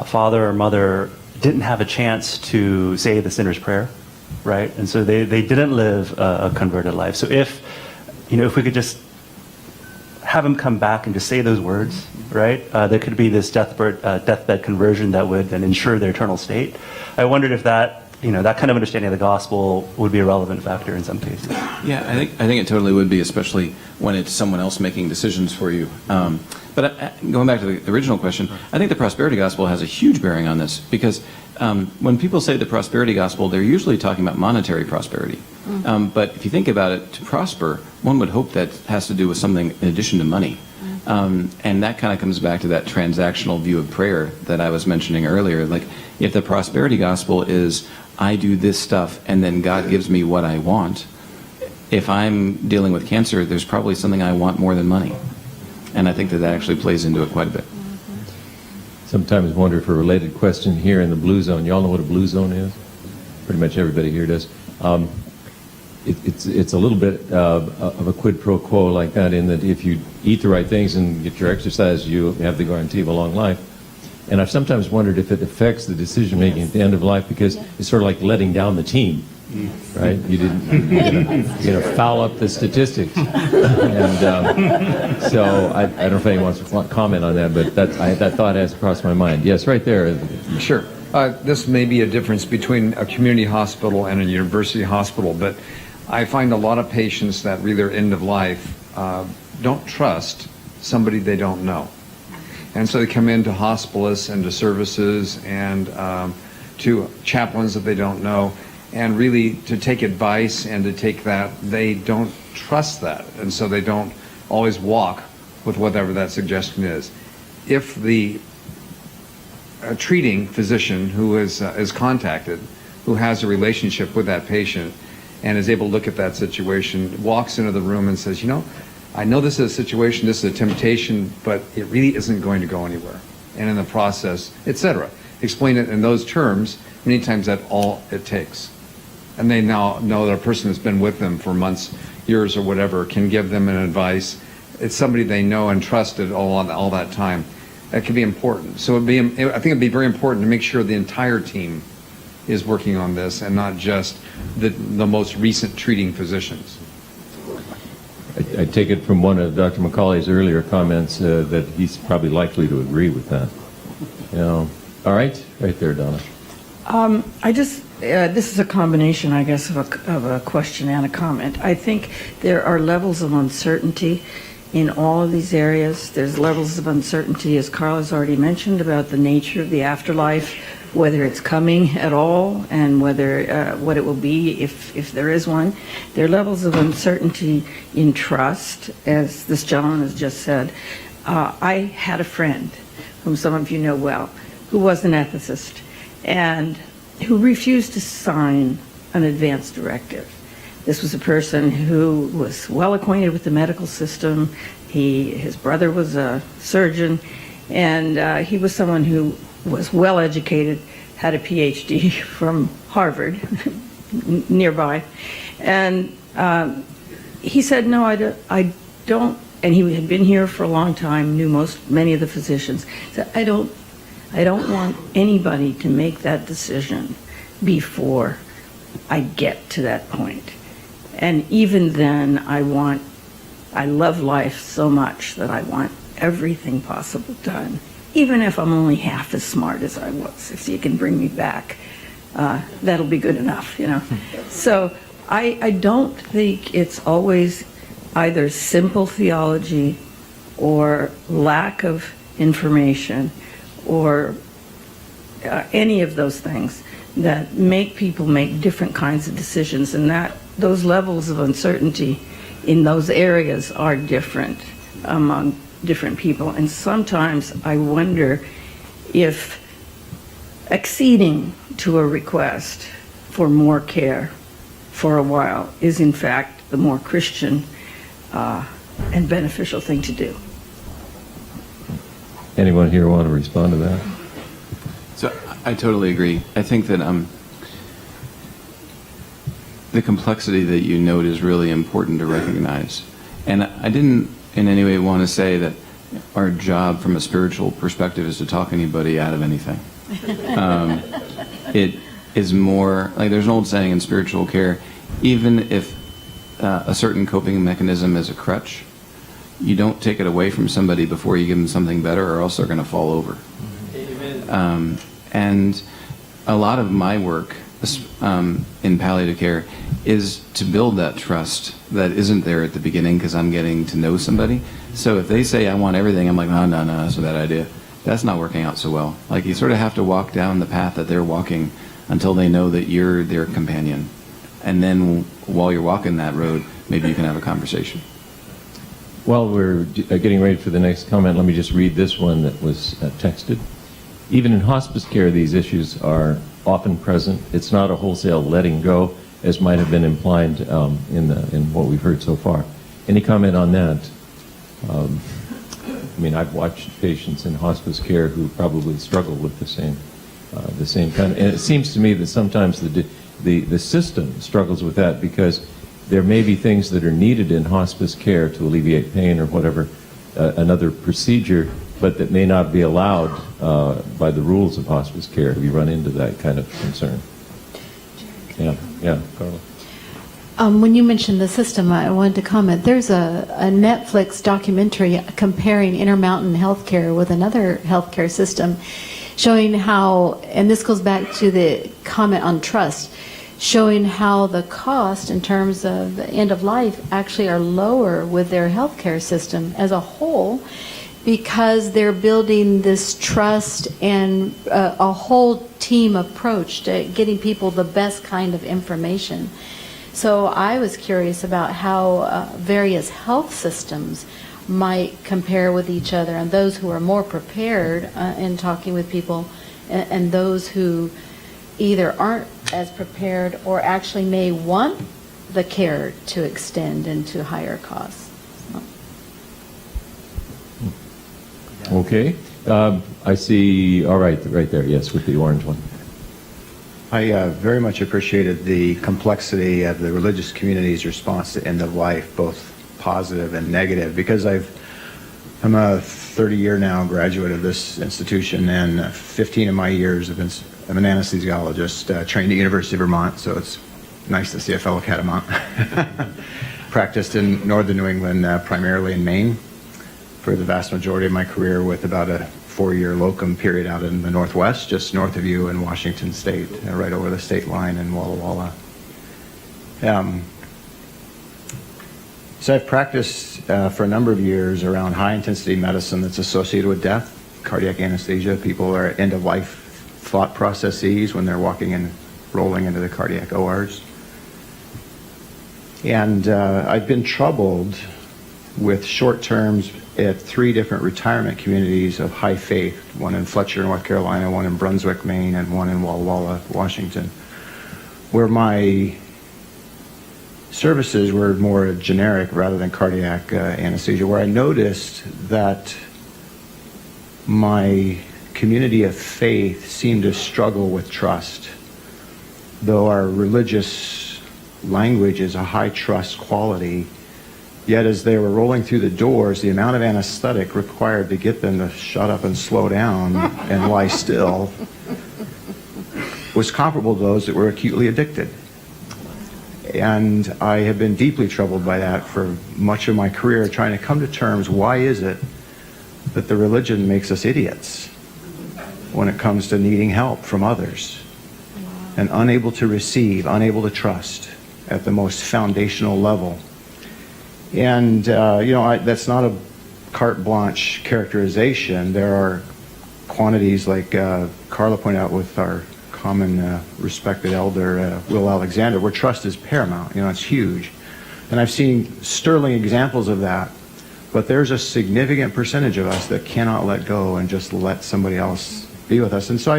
father or mother didn't have a chance to say the sinner's prayer, right? And so they didn't live a converted life. So if we could just have him come back and just say those words, right? There could be this deathbed conversion that would then ensure their eternal state. I wondered if that kind of understanding of the gospel would be a relevant factor in some cases. Yeah, I think it totally would be, especially when it's someone else making decisions for you. But going back to the original question, I think the prosperity gospel has a huge bearing on this because when people say the prosperity gospel, they're usually talking about monetary prosperity. But if you think about it, to prosper, one would hope that has to do with something in addition to money. And that kind of comes back to that transactional view of prayer that I was mentioning earlier. Like, if the prosperity gospel is, I do this stuff and then God gives me what I want, if I'm dealing with cancer, there's probably something I want more than money. And I think that actually plays into it quite a bit. Sometimes wonder if a related question here in the blue zone. You all know what a blue zone is? Pretty much everybody here does. It's a little bit of a quid pro quo like that, in that if you eat the right things and get your exercise, you have the guarantee of a long life. And I've sometimes wondered if it affects the decision making at the end of life, because it's sort of like letting down the team, right? You didn't, you're gonna foul up the statistics. And so I don't know if anyone wants to comment on that, but that thought has crossed my mind. Yes, right there. Sure. This may be a difference between a community hospital and a university hospital, but I find a lot of patients that really are end of life don't trust somebody they don't know. And so they come into hospitalists and to services and to chaplains that they don't know, and really to take advice and to take that, they don't trust that. And so they don't always walk with whatever that suggestion is. If the treating physician who is contacted, who has a relationship with that patient and is able to look at that situation, walks into the room and says, I know this is a situation, this is a temptation, but it really isn't going to go anywhere. And in the process, etc. Explain it in those terms, many times that's all it takes. And they now know that a person that's been with them for months, years or whatever, can give them an advice. It's somebody they know and trusted all that time. That can be important. So I think it'd be very important to make sure the entire team is working on this and not just the most recent treating physicians. I take it from one of Dr. Macaulay's earlier comments that he's probably likely to agree with that. All right there, Donna. I just this is a combination, I guess, of a question and a comment. I think there are levels of uncertainty in all of these areas. There's levels of uncertainty, as Carl has already mentioned, about the nature of the afterlife, whether it's coming at all, and whether what it will be if there is one. There are levels of uncertainty in trust, as this gentleman has just said. I had a friend, whom some of you know well, who was an ethicist, and who refused to sign an advance directive. This was a person who was well acquainted with the medical system. His brother was a surgeon, and he was someone who was well educated, had a PhD from Harvard nearby. And he said, no, I don't, and he had been here for a long time, knew many of the physicians. He said, I don't want anybody to make that decision before I get to that point. And even then, I love life so much that I want everything possible done, even if I'm only half as smart as I was. If you can bring me back, that'll be good enough, you know. So I don't think it's always either simple theology or lack of information or any of those things that make people make different kinds of decisions, and that those levels of uncertainty in those areas are different among different people. And sometimes I wonder if acceding to a request for more care for a while is in fact the more Christian and beneficial thing to do. Anyone here want to respond to that? So I totally agree. I think that the complexity that you note is really important to recognize. And I didn't in any way want to say that our job from a spiritual perspective is to talk anybody out of anything. It is more, like there's an old saying in spiritual care, even if a certain coping mechanism is a crutch, you don't take it away from somebody before you give them something better, or else they're going to fall over. And a lot of my work in palliative care is to build that trust that isn't there at the beginning because I'm getting to know somebody. So if they say I want everything, I'm like, no, that's a bad idea. That's not working out so well. Like you sort of have to walk down the path that they're walking until they know that you're their companion. And then while you're walking that road, maybe you can have a conversation. While we're getting ready for the next comment, let me just read this one that was texted. Even in hospice care, these issues are often present. It's not a wholesale letting go, as might have been implied in what we've heard so far. Any comment on that? I mean, I've watched patients in hospice care who probably struggle with the same kind. And it seems to me that sometimes the system struggles with that because there may be things that are needed in hospice care to alleviate pain or whatever, another procedure, but that may not be allowed by the rules of hospice care. Have you run into that kind of concern? Yeah, Carla. When you mentioned the system, I wanted to comment. There's a Netflix documentary comparing Intermountain Healthcare with another healthcare system, showing how, and this goes back to the comment on trust, showing how the cost in terms of end of life actually are lower with their healthcare system as a whole, because they're building this trust and a whole team approach to getting people the best kind of information. So I was curious about how various health systems might compare with each other, and those who are more prepared in talking with people, and those who either aren't as prepared or actually may want the care to extend into higher costs. Okay. I see, all right there, yes, with the orange one. I very much appreciated the complexity of the religious community's response to end of life, both positive and negative, because I'm a 30-year now graduate of this institution, and 15 of my years I'm an anesthesiologist, trained at University of Vermont, so it's nice to see a fellow Catamount. Practiced in northern New England, primarily in Maine, for the vast majority of my career, with about a 4-year locum period out in the Northwest, just north of you in Washington State, right over the state line in Walla Walla. So I've practiced for a number of years around high-intensity medicine that's associated with death, cardiac anesthesia. People are at end-of-life thought processes when they're walking and rolling into the cardiac ORs. And I've been troubled with short terms at 3 different retirement communities of high faith, one in Fletcher, North Carolina, one in Brunswick, Maine, and one in Walla Walla, Washington, where my services were more generic rather than cardiac anesthesia, where I noticed that my community of faith seemed to struggle with trust, though our religious language is a high trust quality. Yet as they were rolling through the doors, the amount of anesthetic required to get them to shut up and slow down and lie still was comparable to those that were acutely addicted. And I have been deeply troubled by that for much of my career, trying to come to terms, why is it that the religion makes us idiots when it comes to needing help from others and unable to receive, unable to trust at the most foundational level? And, that's not a carte blanche characterization. There are quantities like Carla pointed out with our common respected elder, Will Alexander, where trust is paramount. It's huge. And I've seen sterling examples of that. But there's a significant percentage of us that cannot let go and just let somebody else be with us. And so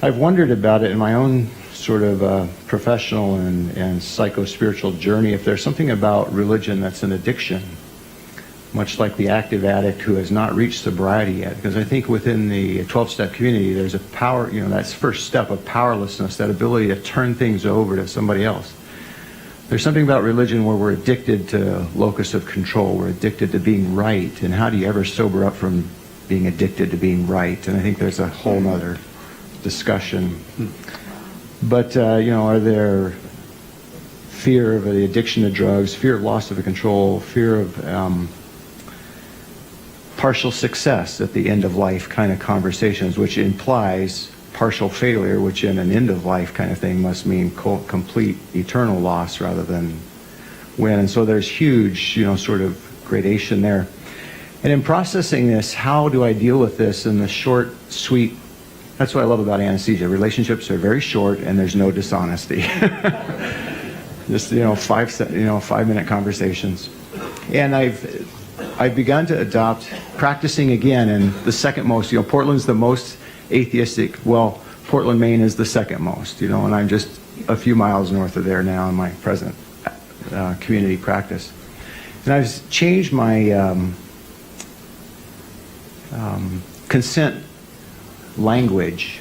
I've wondered about it in my own sort of professional and psycho-spiritual journey, if there's something about religion that's an addiction, much like the active addict who has not reached sobriety yet. Because I think within the 12-step community, there's a power, that's first step of powerlessness, that ability to turn things over to somebody else. There's something about religion where we're addicted to locus of control. We're addicted to being right. And how do you ever sober up from being addicted to being right? And I think there's a whole nother discussion. But, are there fear of the addiction to drugs, fear of loss of control, fear of partial success at the end of life kind of conversations, which implies partial failure, which in an end of life kind of thing must mean complete eternal loss rather than win. And so there's huge, sort of gradation there. And in processing this, how do I deal with this in the short, sweet, that's what I love about anesthesia. Relationships are very short and there's no dishonesty. Just, 5-minute conversations. And I've begun to adopt practicing again, and the second most, Portland's the most atheistic, Portland, Maine is the second most, and I'm just a few miles north of there now in my present community practice. And I've changed my consent language.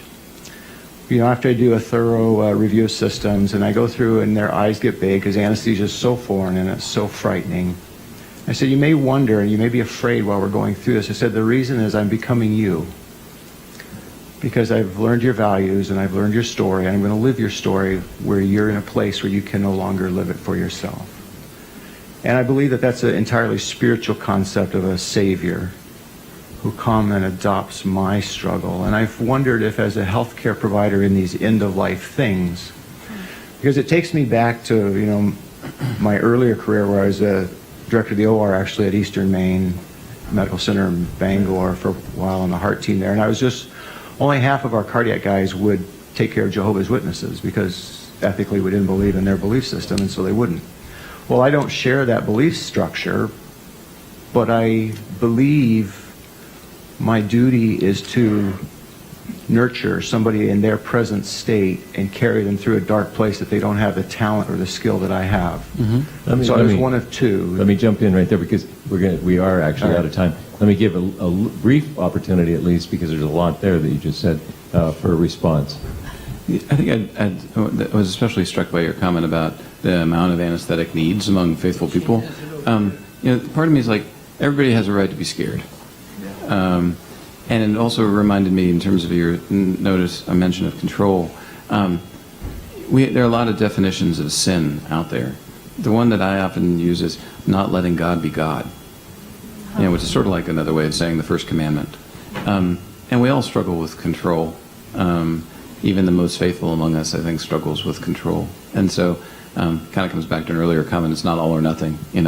After I do a thorough review of systems and I go through and their eyes get big because anesthesia is so foreign and it's so frightening. I said, you may wonder and you may be afraid while we're going through this. I said, the reason is I'm becoming you. Because I've learned your values and I've learned your story, and I'm going to live your story where you're in a place where you can no longer live it for yourself. And I believe that that's an entirely spiritual concept of a savior who comes and adopts my struggle. And I've wondered if, as a healthcare provider in these end-of-life things, because it takes me back to, my earlier career where I was a director of the OR actually at Eastern Maine Medical Center in Bangor for a while on the heart team there. And I was just, only half of our cardiac guys would take care of Jehovah's Witnesses because ethically we didn't believe in their belief system, and so they wouldn't. Well, I don't share that belief structure, but I believe my duty is to nurture somebody in their present state and carry them through a dark place if they don't have the talent or the skill that I have. Mm-hmm. So I was one of two. Let me jump in right there because we are actually out of time. Let me give a brief opportunity at least, because there's a lot there that you just said, for a response. I think I was especially struck by your comment about the amount of anesthetic needs among faithful people. Part of me is like, everybody has a right to be scared. And it also reminded me, in terms of your notice, a mention of control. There are a lot of definitions of sin out there. The one that I often use is not letting God be God. which is sort of like another way of saying the first commandment. And we all struggle with control. Even the most faithful among us, I think, struggles with control. And so, kind of comes back to an earlier comment. It's not all or nothing. You're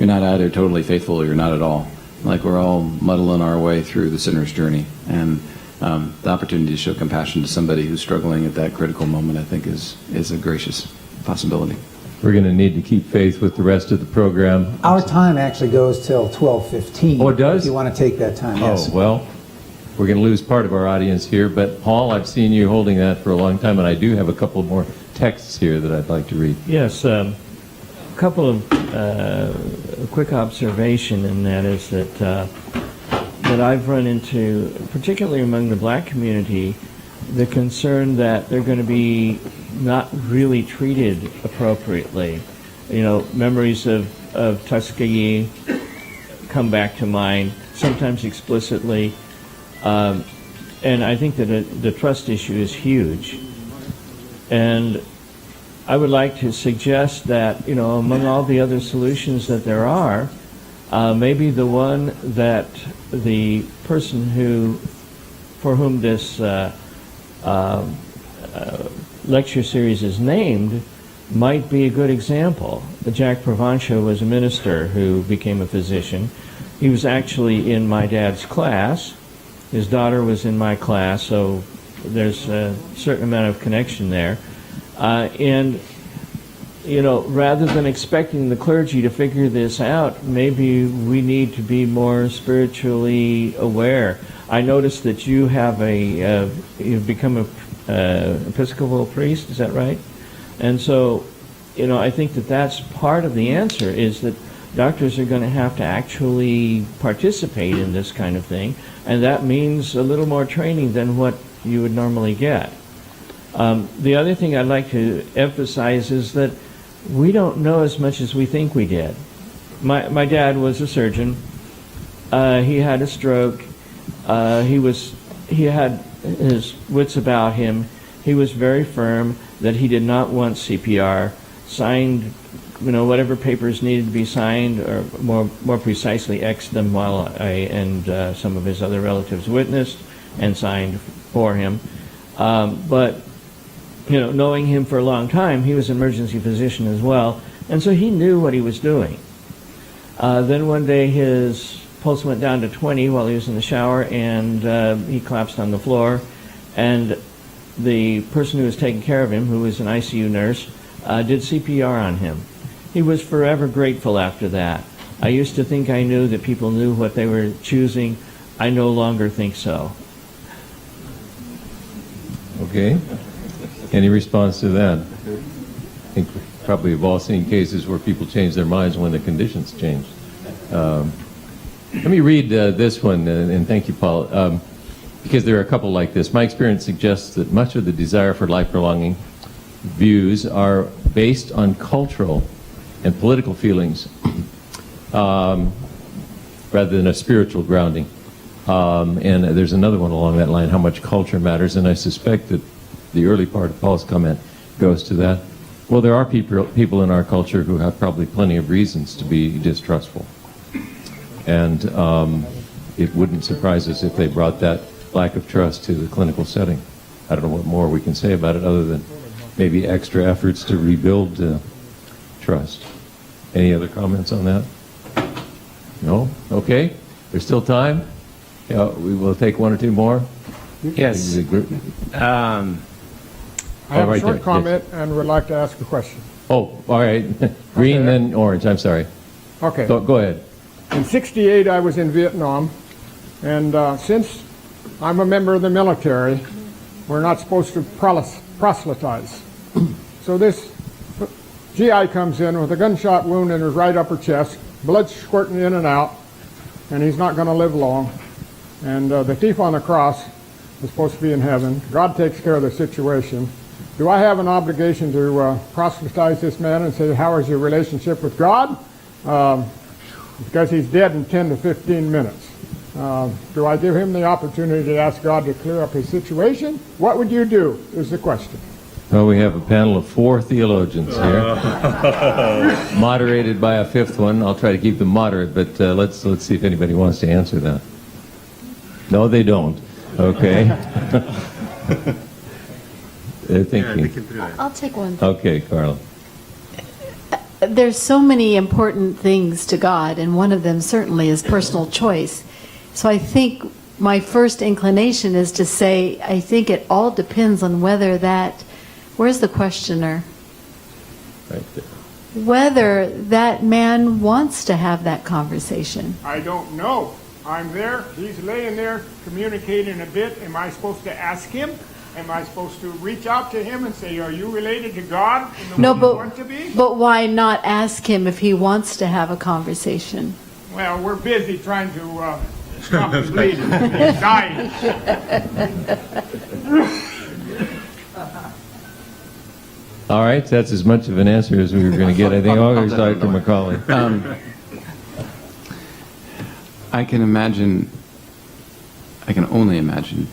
not either totally faithful or you're not at all. Like we're all muddling our way through the sinner's journey, and the opportunity to show compassion to somebody who's struggling at that critical moment, I think, is a gracious possibility. We're going to need to keep faith with the rest of the program. Our time actually goes till 12:15. Oh, it does? If you want to take that time, yes. Oh, well, we're going to lose part of our audience here, but Paul, I've seen you holding that for a long time, and I do have a couple more texts here that I'd like to read. Yes, a couple of quick observation, and that is that I've run into, particularly among the black community, the concern that they're going to be not really treated appropriately. Memories of Tuskegee come back to mind, sometimes explicitly, and I think that the trust issue is huge. And I would like to suggest that, among all the other solutions that there are, maybe the one that the person for whom this lecture series is named might be a good example. Jack Provonsha was a minister who became a physician. He was actually in my dad's class. His daughter was in my class, so there's a certain amount of connection there. And rather than expecting the clergy to figure this out, maybe we need to be more spiritually aware. I noticed that you have you've become a Episcopal priest, is that right? And so, I think that that's part of the answer, is that doctors are going to have to actually participate in this kind of thing, and that means a little more training than what you would normally get. The other thing I'd like to emphasize is that we don't know as much as we think we did. My dad was a surgeon. He had a stroke. He had his wits about him. He was very firm that he did not want CPR, signed whatever papers needed to be signed, or more precisely X'd them while I and some of his other relatives witnessed and signed for him. But knowing him for a long time, he was an emergency physician as well, and so he knew what he was doing. Then one day his pulse went down to 20 while he was in the shower, and he collapsed on the floor, and the person who was taking care of him, who was an ICU nurse, did CPR on him. He was forever grateful after that. I used to think I knew that people knew what they were choosing. I no longer think so. Okay. Any response to that? I think we probably have all seen cases where people change their minds when the conditions change. Let me read this one, and thank you, Paul, because there are a couple like this. My experience suggests that much of the desire for life-prolonging views are based on cultural and political feelings rather than a spiritual grounding. And there's another one along that line, how much culture matters, and I suspect that the early part of Paul's comment goes to that. Well, there are people in our culture who have probably plenty of reasons to be distrustful. And it wouldn't surprise us if they brought that lack of trust to the clinical setting. I don't know what more we can say about it other than maybe extra efforts to rebuild trust. Any other comments on that? No? Okay. There's still time. Yeah, we will take one or two more. Yes. I have a short comment and would like to ask a question. Oh, all right. Green, okay. Then orange. I'm sorry. Okay. Go ahead. In '68, I was in Vietnam, and since I'm a member of the military, we're not supposed to proselytize. So this GI comes in with a gunshot wound in his right upper chest, blood squirting in and out, and he's not going to live long. And the thief on the cross is supposed to be in heaven. God takes care of the situation. Do I have an obligation to proselytize this man and say, how is your relationship with God? Because he's dead in 10 to 15 minutes. Do I give him the opportunity to ask God to clear up his situation? What would you do, is the question. Well, we have a panel of 4 theologians here, moderated by a 5th one. I'll try to keep them moderate, but let's see if anybody wants to answer that. No, they don't. Okay. They're thinking. I'll take one. Okay, Carla. There's so many important things to God, and one of them certainly is personal choice. So I think my first inclination is to say, I think it all depends on whether that, where's the questioner? Right there. Whether that man wants to have that conversation. I don't know. I'm there, he's laying there communicating a bit. Am I supposed to ask him? Am I supposed to reach out to him and say, are you related to God in the No, way you want to be? but why not ask him if he wants to have a conversation? Well, we're busy trying to stop the bleeding. He's dying. All right, that's as much of an answer as we were going to get. I think. Oh, there's Dr. Macauley. I can only imagine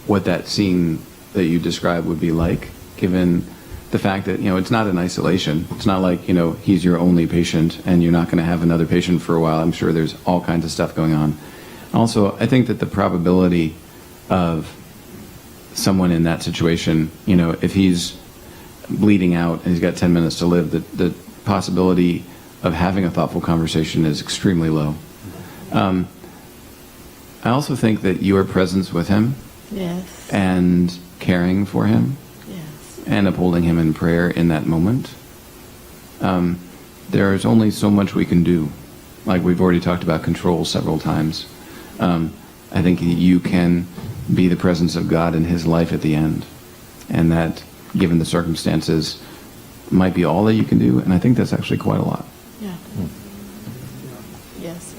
what that scene that you described would be like, given the fact that, it's not in isolation. It's not like, he's your only patient and you're not going to have another patient for a while. I'm sure there's all kinds of stuff going on. Also, I think that the probability of someone in that situation, if he's bleeding out and he's got 10 minutes to live, the possibility of having a thoughtful conversation is extremely low. I also think that your presence with him, Yes. and caring for him, Yes. and upholding him in prayer in that moment, there's only so much we can do. Like we've already talked about control several times. I think you can be the presence of God in his life at the end, and that, given the circumstances, might be all that you can do, and I think that's actually quite a lot. Yeah. Yes.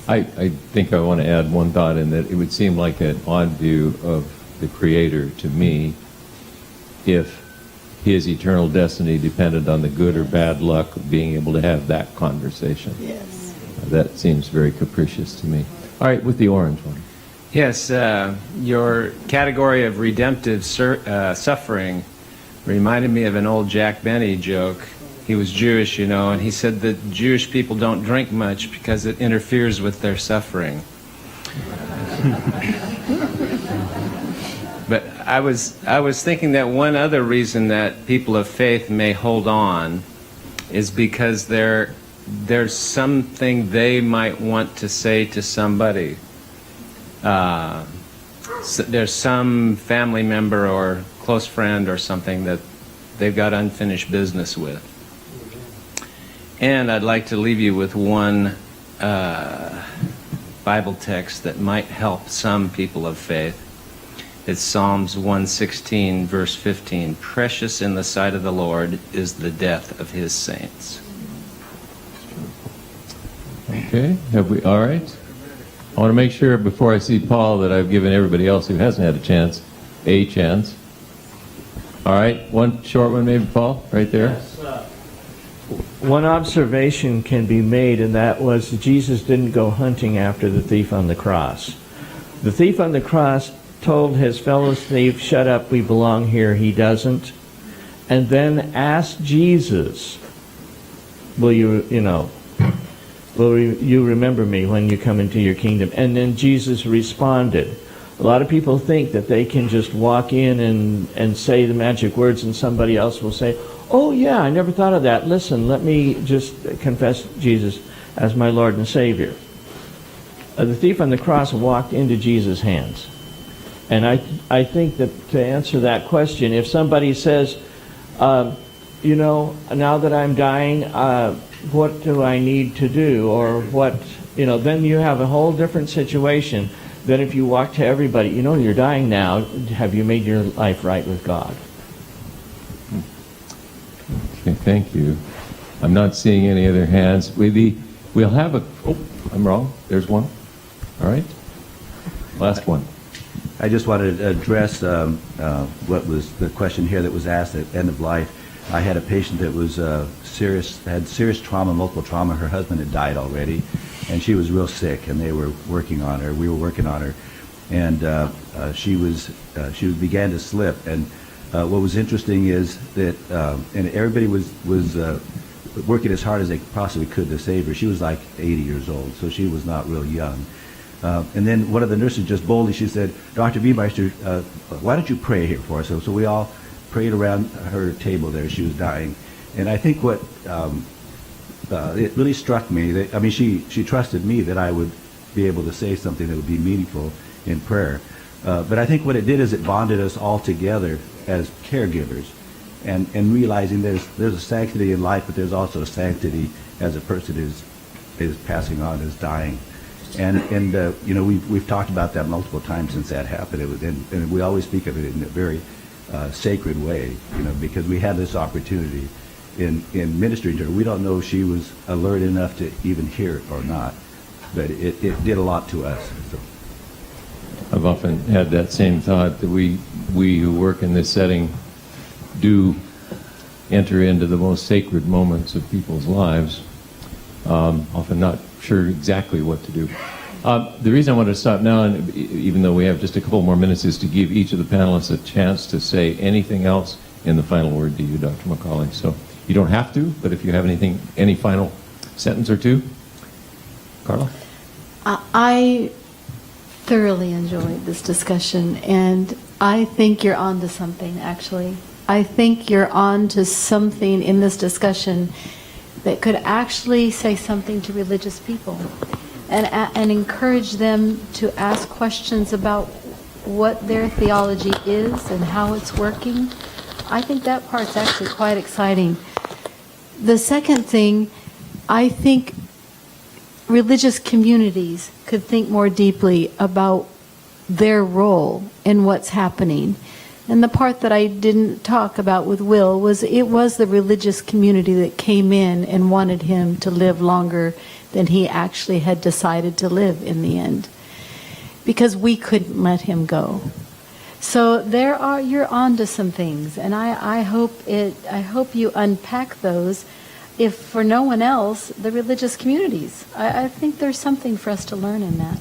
I think I want to add one thought in that it would seem like an odd view of the Creator to me if his eternal destiny depended on the good or bad luck of being able to have that conversation. Yes. That seems very capricious to me. All right, with the orange one. Yes, your category of redemptive suffering reminded me of an old Jack Benny joke. He was Jewish, and he said that Jewish people don't drink much because it interferes with their suffering. But I was thinking that one other reason that people of faith may hold on is because there's something they might want to say to somebody. There's some family member or close friend or something that they've got unfinished business with. And I'd like to leave you with one Bible text that might help some people of faith. It's Psalms 116, verse 15. Precious in the sight of the Lord is the death of his saints. Okay, all right. I want to make sure before I see Paul that I've given everybody else who hasn't had a chance. All right, one short one maybe, Paul, right there. Yes, one observation can be made, and that was that Jesus didn't go hunting after the thief on the cross. The thief on the cross told his fellow thief, "Shut up, we belong here." He doesn't. And then asked Jesus, will you remember me when you come into your kingdom? And then Jesus responded. A lot of people think that they can just walk in and say the magic words and somebody else will say, "Oh yeah, I never thought of that. Listen, let me just confess Jesus as my Lord and Savior." The thief on the cross walked into Jesus' hands. And I think that to answer that question, if somebody says, now that I'm dying, what do I need to do? Or what, then you have a whole different situation than if you walk to everybody, you're dying now, have you made your life right with God? Okay, thank you. I'm not seeing any other hands. We'll have I'm wrong. There's one. All right. Last one. I just wanted to address what was the question here that was asked at end of life. I had a patient that was had serious trauma, multiple trauma. Her husband had died already, and she was real sick, and they were working on her. We were working on her, and she began to slip. And what was interesting is that, and everybody was working as hard as they possibly could to save her. She was like 80 years old, so she was not real young. And then one of the nurses just boldly, she said, Dr. Wiemeister, why don't you pray here for us? So we all prayed around her table there. She was dying. And I think what it really struck me, that, I mean, she trusted me that I would be able to say something that would be meaningful in prayer. But I think what it did is it bonded us all together as caregivers, and realizing there's a sanctity in life, but there's also a sanctity as a person is passing on, is dying. And you know, we've talked about that multiple times since that happened. It was, and we always speak of it in a very sacred way, you know, because we had this opportunity in ministering to her. We don't know if she was alert enough to even hear it or not, but it did a lot to us. So. I've often had that same thought, that we who work in this setting do enter into the most sacred moments of people's lives, often not sure exactly what to do. The reason I wanted to stop now, and even though we have just a couple more minutes, is to give each of the panelists a chance to say anything else in the final word to you, Dr. Macauley. So you don't have to, but if you have anything, any final sentence or two. Carla? I thoroughly enjoyed this discussion, and I think you're on to something, actually. I think you're on to something in this discussion that could actually say something to religious people and encourage them to ask questions about what their theology is and how it's working. I think that part's actually quite exciting. The second thing, I think religious communities could think more deeply about their role in what's happening. And the part that I didn't talk about with Will was it was the religious community that came in and wanted him to live longer than he actually had decided to live in the end, because we couldn't let him go. So you're on to some things, and I hope you unpack those. If for no one else, the religious communities. I think there's something for us to learn in that.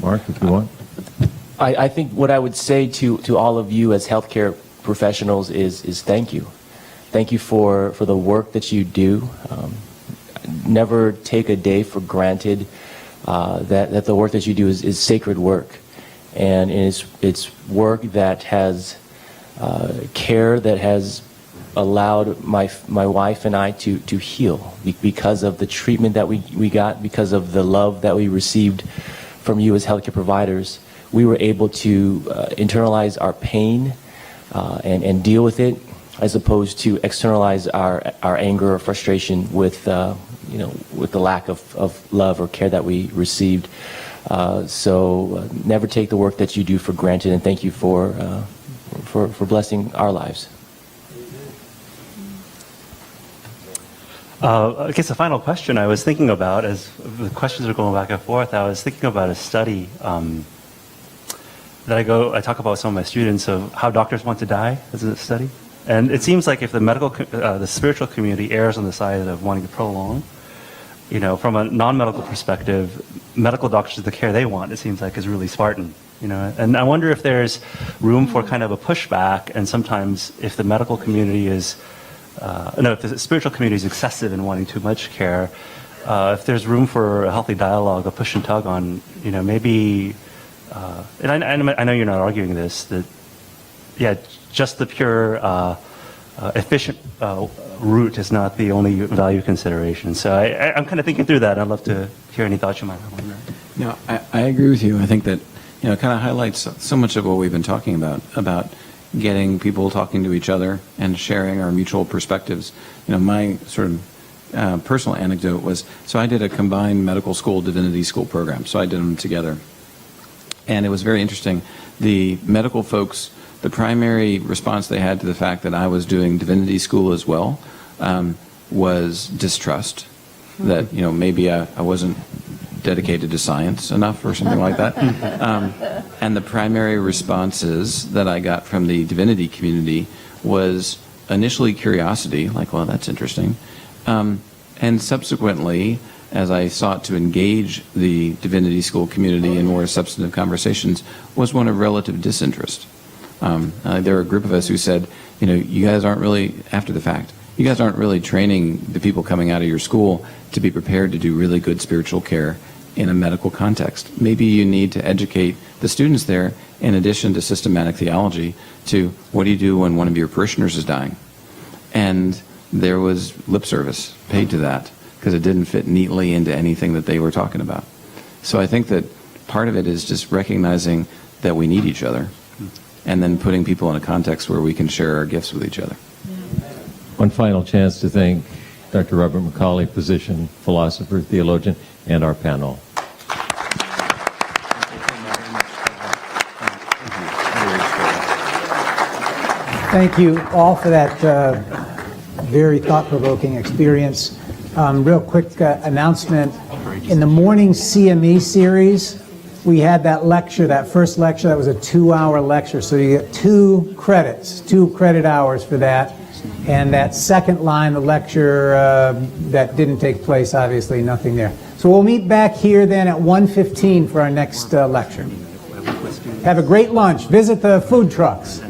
Mark, if you want. I think what I would say to all of you as healthcare professionals is thank you. Thank you for the work that you do. Never take a day for granted that the work that you do is sacred work. And it's work that has care that has allowed my wife and I to heal because of the treatment that we got, because of the love that we received from you as healthcare providers. We were able to internalize our pain and deal with it, as opposed to externalize our anger or frustration with with the lack of love or care that we received. So never take the work that you do for granted, and thank you for blessing our lives. I guess the final question I was thinking about, as the questions are going back and forth, I was thinking about a study that I talk about with some of my students of how doctors want to die as a study. And it seems like if the spiritual community errs on the side of wanting to prolong, from a non-medical perspective, medical doctors, the care they want, it seems like, is really Spartan. And I wonder if there's room for kind of a pushback, and sometimes if the medical community is, if the spiritual community is excessive in wanting too much care, if there's room for a healthy dialogue, a push and tug on, maybe, and I know you're not arguing this, that, just the pure, efficient route is not the only value consideration. So I'm kind of thinking through that. I'd love to hear any thoughts you might have on that. No, I agree with you. I think that, it kind of highlights so much of what we've been talking about getting people talking to each other and sharing our mutual perspectives. My sort of personal anecdote was, so I did a combined medical school, divinity school program. So I did them together. And it was very interesting. The medical folks, the primary response they had to the fact that I was doing divinity school as well was distrust, that maybe I wasn't dedicated to science enough or something like that. And the primary responses that I got from the divinity community was initially curiosity, like, well, that's interesting. And subsequently, as I sought to engage the divinity school community in more substantive conversations, was one of relative disinterest. There were a group of us who said, you guys aren't really, after the fact, you guys aren't really training the people coming out of your school to be prepared to do really good spiritual care in a medical context. Maybe you need to educate the students there, in addition to systematic theology, to what do you do when one of your parishioners is dying? And there was lip service paid to that because it didn't fit neatly into anything that they were talking about. So I think that part of it is just recognizing that we need each other and then putting people in a context where we can share our gifts with each other. One final chance to thank Dr. Robert Macauley, physician, philosopher, theologian, and our panel. Thank you all for that very thought-provoking experience. Real quick announcement. In the morning CME series, we had that lecture, that first lecture, that was a 2-hour lecture. So you get 2 credits, 2 credit hours for that. And that second line, the lecture that didn't take place, obviously nothing there. So we'll meet back here then at 1:15 for our next lecture. Have a great lunch. Visit the food trucks.